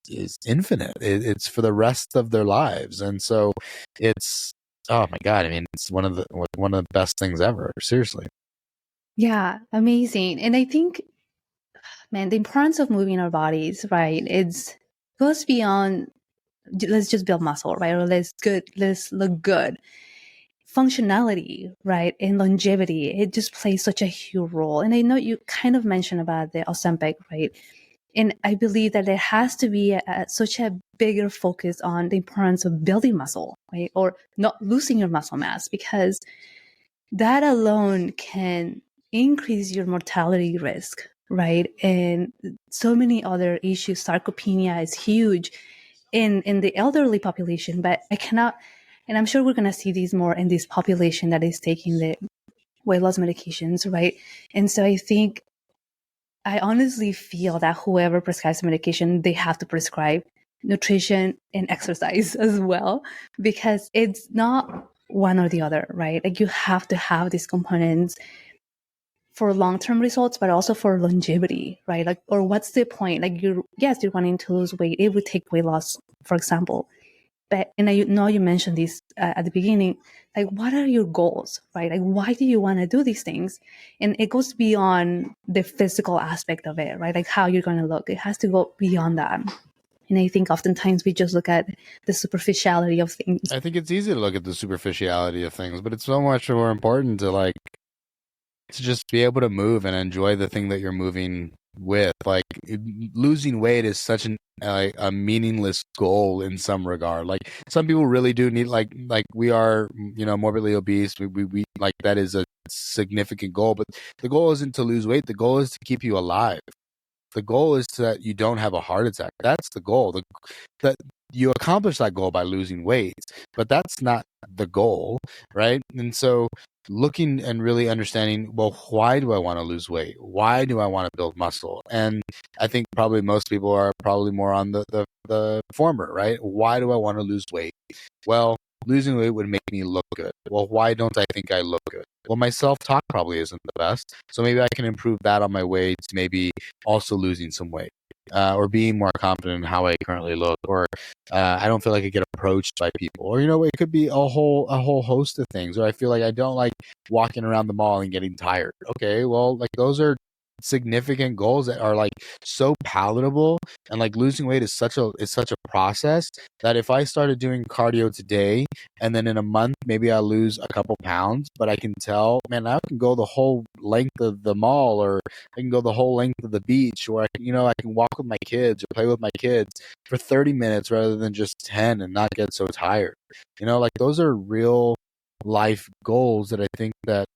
infinite. It's for the rest of their lives. And so it's, oh my God, I mean, it's one of the best things ever, seriously.
Yeah, amazing. And I think, man, the importance of moving our bodies, right, goes beyond let's just build muscle, right? Or let's look good. Functionality, right, and longevity, it just plays such a huge role. And I know you kind of mentioned about the Ozempic, right? And I believe that there has to be such a bigger focus on the importance of building muscle, right? Or not losing your muscle mass, because that alone can increase your mortality risk, right? And so many other issues. Sarcopenia is huge in the elderly population, but I cannot, and I'm sure we're going to see these more in this population that is taking the weight loss medications, right? And so I honestly feel that whoever prescribes medication, they have to prescribe nutrition and exercise as well, because it's not one or the other, right? Like, you have to have these components for long-term results, but also for longevity, right? Like, or what's the point? Like, you're wanting to lose weight. It would take weight loss, for example. But, and I know you mentioned this at the beginning, like, what are your goals, right? Like, why do you want to do these things? And it goes beyond the physical aspect of it, right? Like how you're going to look. It has to go beyond that. And I think oftentimes we just look at the superficiality of things.
I think it's easy to look at the superficiality of things, but it's so much more important to just be able to move and enjoy the thing that you're moving with. Like, losing weight is such a meaningless goal in some regard. Like, some people really do need, like we are, morbidly obese. We like, that is a significant goal, but the goal isn't to lose weight. The goal is to keep you alive. The goal is that you don't have a heart attack. That's the goal. That you accomplish that goal by losing weight, but that's not the goal, right? And so looking and really understanding, well, why do I want to lose weight? Why do I want to build muscle? And I think probably most people are probably more on the former, right? Why do I want to lose weight? Well, losing weight would make me look good. Well, why don't I think I look good? Well, my self-talk probably isn't the best. So maybe I can improve that on my way to maybe also losing some weight. Or being more confident in how I currently look, or I don't feel like I get approached by people, or it could be a whole host of things. Or I feel like I don't like walking around the mall and getting tired. Okay, well, like, those are significant goals that are like so palatable, and like losing weight is such a process that if I started doing cardio today and then in a month maybe I lose a couple pounds, but I can tell, man, I can go the whole length of the mall, or I can go the whole length of the beach, or I can walk with my kids or play with my kids for 30 minutes rather than just 10 and not get so tired. Like, those are real life goals that I think that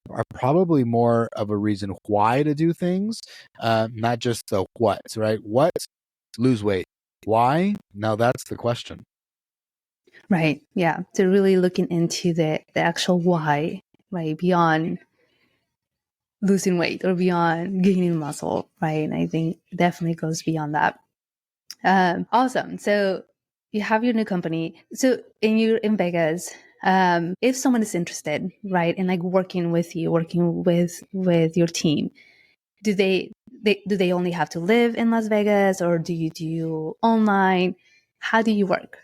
are probably more of a reason why to do things, not just the what, right? What? Lose weight. Why? Now that's the question.
Right. Yeah. So really looking into the actual why, right? Beyond losing weight or beyond gaining muscle, right? And I think it definitely goes beyond that. Awesome. So you have your new company. So you're in Vegas. If someone is interested, right, in like working with you, working with your team, do they only have to live in Las Vegas, or do you do online? How do you work?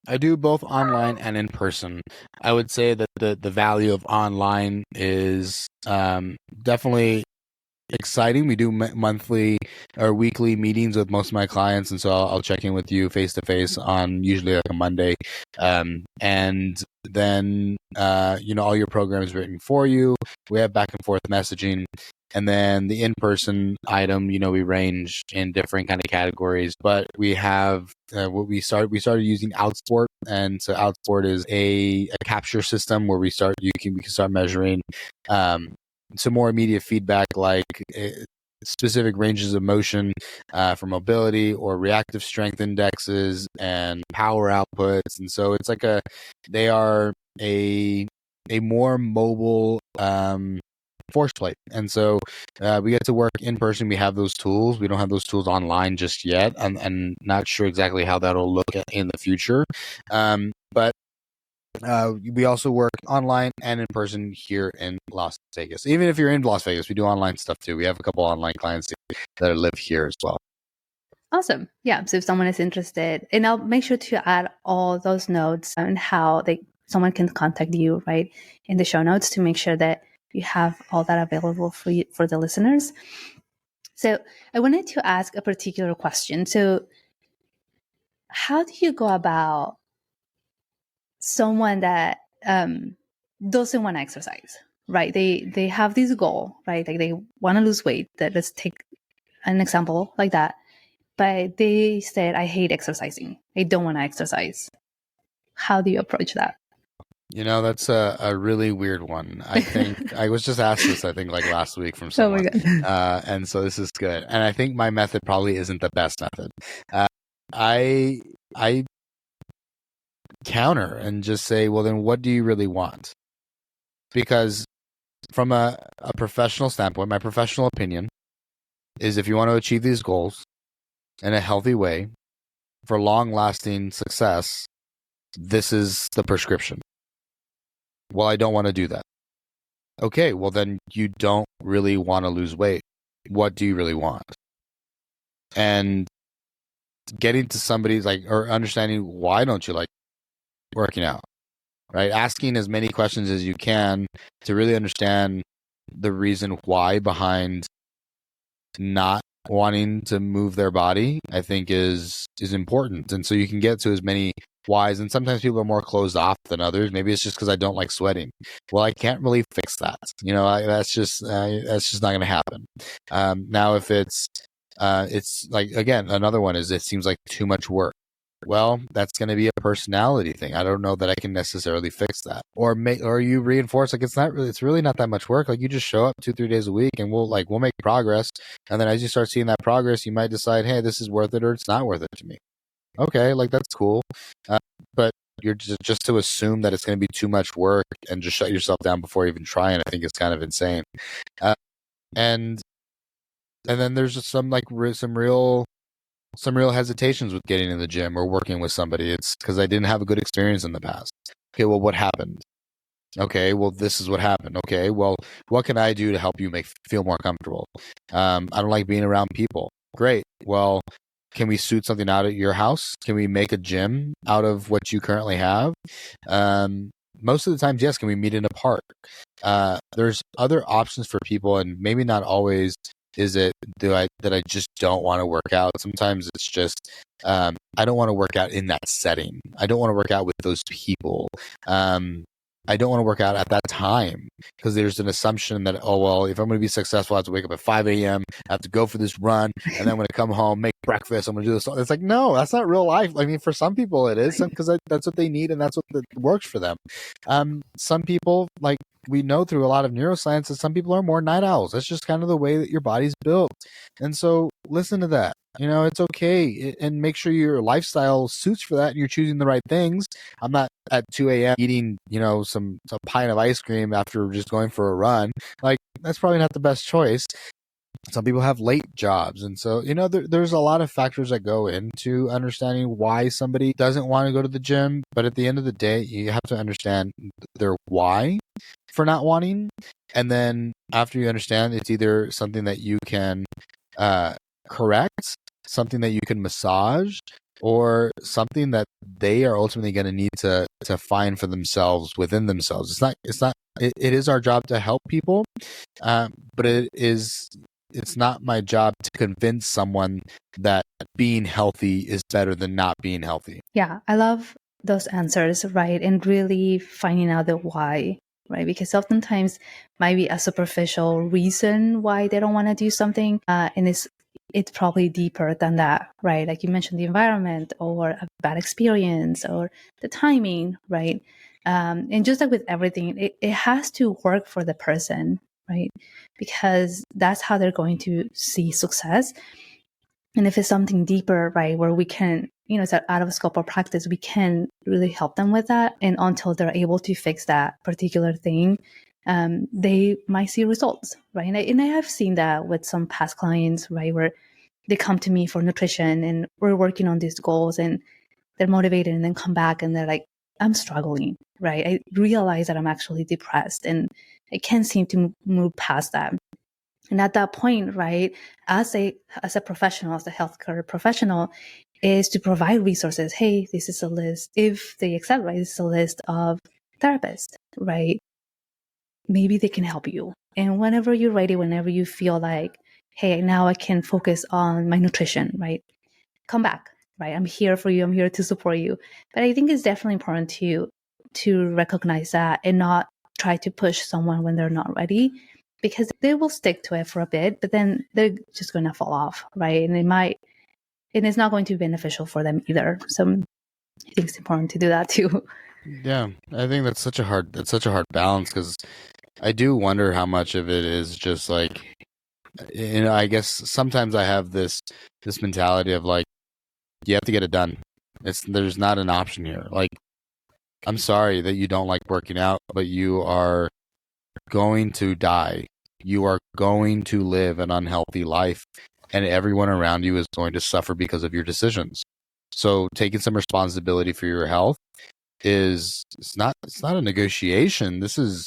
I do both online and in person. I would say that the value of online is definitely exciting. We do monthly or weekly meetings with most of my clients, and so I'll check in with you face to face on usually like a Monday, and then all your programs written for you. We have back and forth messaging. And then the in-person item, we range in different kind of categories, but we have we started using Outsport. And so Outsport is a capture system where we can start measuring some more immediate feedback, like specific ranges of motion for mobility or reactive strength indexes and power outputs. And so it's like they are a more mobile force plate. And so we get to work in person. We have those tools. We don't have those tools online just yet, and not sure exactly how that'll look in the future. But we also work online and in person here in Las Vegas. Even if you're in Las Vegas, we do online stuff too. We have a couple online clients that live here as well.
Awesome. Yeah. So if someone is interested, and I'll make sure to add all those notes and how someone can contact you, right, in the show notes, to make sure that you have all that available for the listeners. So I wanted to ask a particular question. So how do you go about someone that doesn't want to exercise, right? They have this goal, right? Like, they want to lose weight. Let's take an example like that. But they said, I hate exercising. I don't want to exercise. How do you approach that?
That's a really weird one. I think I was just asked this, I think, like last week from someone.
Oh my God.
And so this is good. And I think my method probably isn't the best method. I counter and just say, well, then what do you really want? Because from a professional standpoint, my professional opinion is, if you want to achieve these goals in a healthy way for long-lasting success, this is the prescription. Well, I don't want to do that. Okay, well then you don't really want to lose weight. What do you really want? And getting to somebody's like, or understanding why don't you like working out, right? Asking as many questions as you can to really understand the reason why behind not wanting to move their body, I think is important. And so you can get to as many whys. And sometimes people are more closed off than others. Maybe it's just because I don't like sweating. Well, I can't really fix that. That's just not going to happen. Now, if it's like, again, another one is it seems like too much work. Well, that's going to be a personality thing. I don't know that I can necessarily fix that. Or you reinforce like it's really not that much work. Like you just show up 2-3 days a week and we'll make progress. And then as you start seeing that progress, you might decide, hey, this is worth it or it's not worth it to me. Okay, like that's cool. But you're just to assume that it's going to be too much work and just shut yourself down before even trying, I think it's kind of insane. And then there's just some real hesitations with getting in the gym or working with somebody. It's because I didn't have a good experience in the past. Okay, well, what happened? Okay, well, this is what happened. Okay, well, what can I do to help you feel more comfortable? I don't like being around people. Great. Well, can we suit something out at your house? Can we make a gym out of what you currently have? Most of the times, yes. Can we meet in a park? There's other options for people, and maybe not always is it that I just don't want to work out. Sometimes it's just I don't want to work out in that setting. I don't want to work out with those people. I don't want to work out at that time because there's an assumption that, oh, well, if I'm going to be successful, I have to wake up at 5 a.m. I have to go for this run. And then I'm going to come home, make breakfast. I'm going to do this. It's like, no, that's not real life. I mean, for some people it is because that's what they need. And that's what works for them. Some people, like we know through a lot of neuroscience, that some people are more night owls. That's just kind of the way that your body's built. And so listen to that. It's okay, and make sure your lifestyle suits for that and you're choosing the right things. I'm not at 2 a.m. eating, some pint of ice cream after just going for a run. Like, that's probably not the best choice. Some people have late jobs. And so, there's a lot of factors that go into understanding why somebody doesn't want to go to the gym. But at the end of the day, you have to understand their why for not wanting. And then after you understand, it's either something that you can correct, something that you can massage, or something that they are ultimately going to need to find for themselves within themselves. It is our job to help people, but it's not my job to convince someone that being healthy is better than not being healthy.
Yeah, I love those answers, right? And really finding out the why, right? Because oftentimes might be a superficial reason why they don't want to do something, and it's probably deeper than that, right? Like you mentioned, the environment or a bad experience or the timing, right? And just like with everything, it has to work for the person, right? Because that's how they're going to see success. And if it's something deeper, right, where we can, it's out of scope of practice, we can really help them with that. And until they're able to fix that particular thing, they might see results, right? And I have seen that with some past clients, right, where they come to me for nutrition and we're working on these goals and they're motivated and then come back and they're like, I'm struggling, right? I realize that I'm actually depressed and I can't seem to move past that. And at that point, right, as a professional, as a healthcare professional, is to provide resources. Hey, this is a list. If they accept, right, this is a list of therapists, right? Maybe they can help you. And whenever you're ready, whenever you feel like, hey, now I can focus on my nutrition, right? Come back, right? I'm here for you. I'm here to support you. But I think it's definitely important to recognize that and not try to push someone when they're not ready, because they will stick to it for a bit, but then they're just going to fall off, right? And it's not going to be beneficial for them either. So I think it's important to do that too.
Yeah, I think that's such a hard balance, because I do wonder how much of it is just like, I guess sometimes I have this mentality of like, you have to get it done. There's not an option here. Like, I'm sorry that you don't like working out, but you are going to die. You are going to live an unhealthy life, and everyone around you is going to suffer because of your decisions. So taking some responsibility for your health it's not a negotiation. This is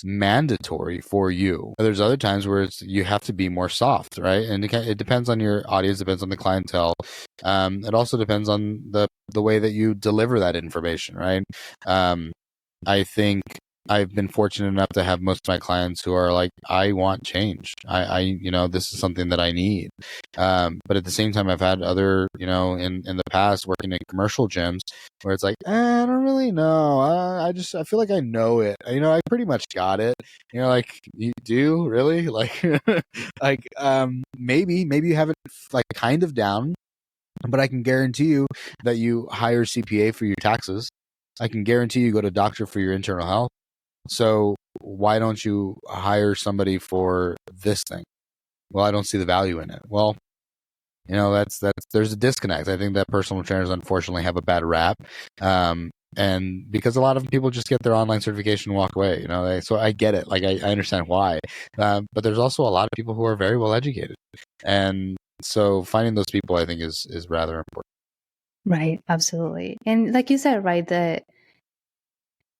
mandatory for you. There's other times where you have to be more soft, right? And it depends on your audience, depends on the clientele. It also depends on the way that you deliver that information, right? I think I've been fortunate enough to have most of my clients who are like, I want change. This is something that I need. But at the same time, I've had other, in the past working in commercial gyms where it's like, I don't really know. I feel like I know it. I pretty much got it. Like, you do really? Like, maybe you have it like kind of down, but I can guarantee you that you hire CPA for your taxes. I can guarantee you go to doctor for your internal health. So why don't you hire somebody for this thing? Well, I don't see the value in it. Well, that's there's a disconnect. I think that personal trainers unfortunately have a bad rap. And because a lot of people just get their online certification and walk away, so I get it. Like I understand why. But there's also a lot of people who are very well educated. And so finding those people, I think, is rather important.
Right. Absolutely. And like you said, right, that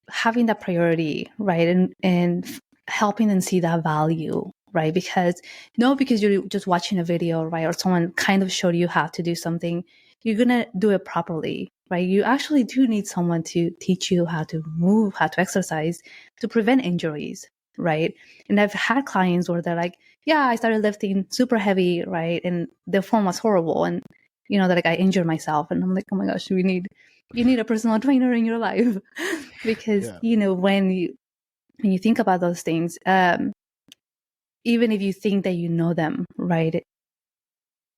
having that priority, right, and helping them see that value, right? Because you're just watching a video, right, or someone kind of showed you how to do something, you're gonna do it properly, right? You actually do need someone to teach you how to move, how to exercise, to prevent injuries, right? And I've had clients where they're like, yeah, I started lifting super heavy, right, and the form was horrible, and they're like, I injured myself, and I'm like, oh my gosh, you need a personal trainer in your life. Because when you think about those things, even if you think that you know them, right,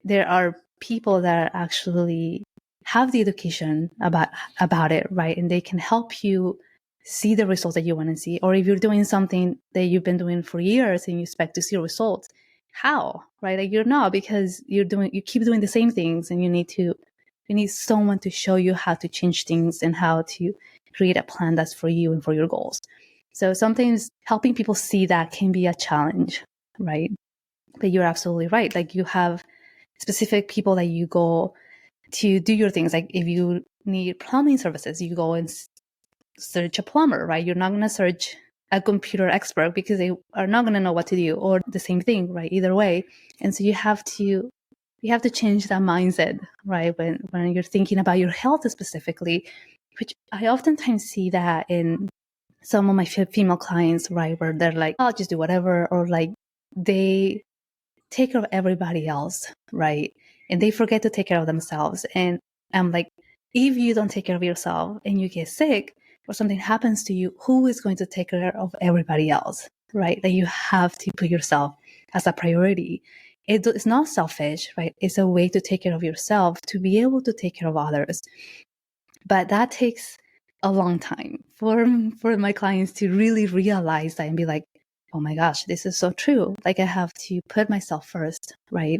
there are people that actually have the education about it, right, and they can help you see the results that you want to see. Or if you're doing something that you've been doing for years and you expect to see results, how, right? Like, you're not, because you keep doing the same things, and you need someone to show you how to change things and how to create a plan that's for you and for your goals. So sometimes helping people see that can be a challenge, right? But you're absolutely right. Like, you have specific people that you go to do your things. Like, if you need plumbing services, you go and search a plumber, right? You're not going to search a computer expert, because they are not going to know what to do, or the same thing, right? Either way. And so you have to change that mindset, right? When you're thinking about your health specifically, which I oftentimes see that in some of my female clients, right? Where they're like, I'll just do whatever, or like they take care of everybody else, right? And they forget to take care of themselves. And I'm like, if you don't take care of yourself and you get sick or something happens to you, who is going to take care of everybody else, right? That you have to put yourself as a priority. It's not selfish, right? It's a way to take care of yourself to be able to take care of others. But that takes a long time for my clients to really realize that and be like, oh my gosh, this is so true. Like, I have to put myself first, right?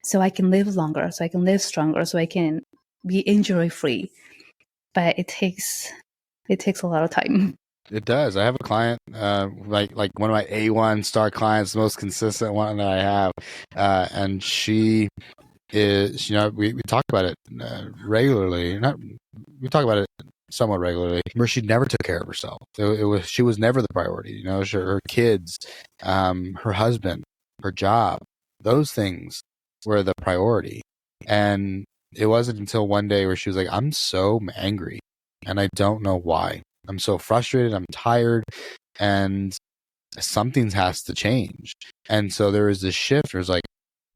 So I can live longer, so I can live stronger, so I can be injury free. But it takes a lot of time.
It does. I have a client, like one of my A1 star clients, the most consistent one that I have, and she is, we talk about it regularly. We talk about it somewhat regularly, where she never took care of herself. She was never the priority. Her kids, her husband, her job, those things were the priority. And it wasn't until one day where she was like, I'm so angry, and I don't know why. I'm so frustrated. I'm tired, and something has to change. And so there was this shift where it's like,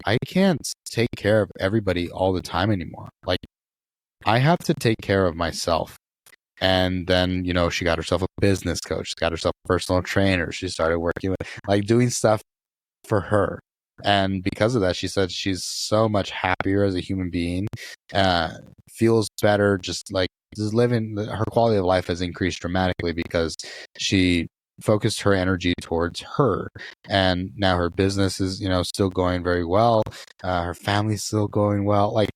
I can't take care of everybody all the time anymore. Like, I have to take care of myself. And then, she got herself a business coach, she got herself a personal trainer. She started working with, like, doing stuff for her. And because of that, she said she's so much happier as a human being, feels better, just living. Her quality of life has increased dramatically because she focused her energy towards her. And now her business is, still going very well. Her family's still going well. Like,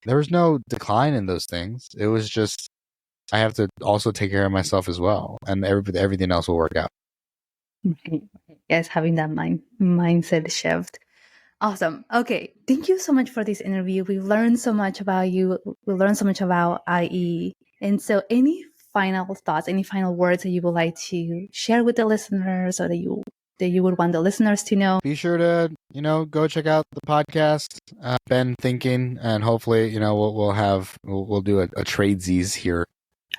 there was no decline in those things. It was just, I have to also take care of myself as well, and everything else will work out.
Right. Yes, having that mindset shift. Awesome. Okay. Thank you so much for this interview. We've learned so much about you. We learned so much about IE. And so any final thoughts, any final words that you would like to share with the listeners, or that you would want the listeners to know?
Be sure to, go check out the podcast, Ben Thinking, and hopefully, we'll do a tradesies here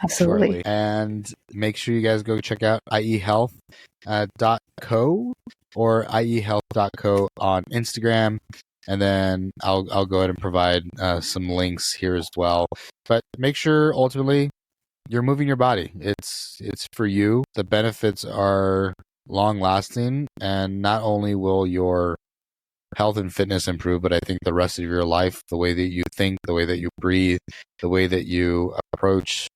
Absolutely.
shortly. And make sure you guys go check out iehealth.co or iehealth.co on Instagram. And then I'll go ahead and provide some links here as well. But make sure ultimately you're moving your body. It's for you. The benefits are long lasting, and not only will your health and fitness improve, but I think the rest of your life, the way that you think, the way that you breathe, the way that you approach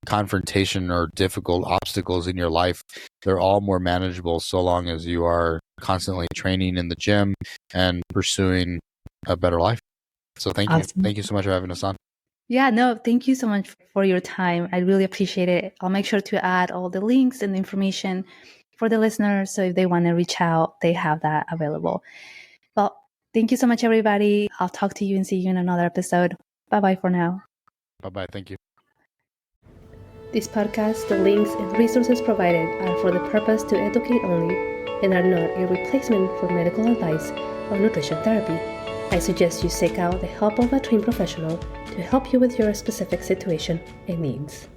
confrontation or difficult obstacles in your life, they're all more manageable so long as you are constantly training in the gym and pursuing a better life. So thank you. Thank you so much for having us on.
Yeah, no, thank you so much for your time. I really appreciate it. I'll make sure to add all the links and the information for the listeners, so if they want to reach out, they have that available. Well, thank you so much, everybody. I'll talk to you and see you in another episode. Bye-bye for now.
Bye-bye. Thank you.
This podcast, the links and resources provided are for the purpose to educate only and are not a replacement for medical advice or nutrition therapy. I suggest you seek out the help of a trained professional to help you with your specific situation and needs.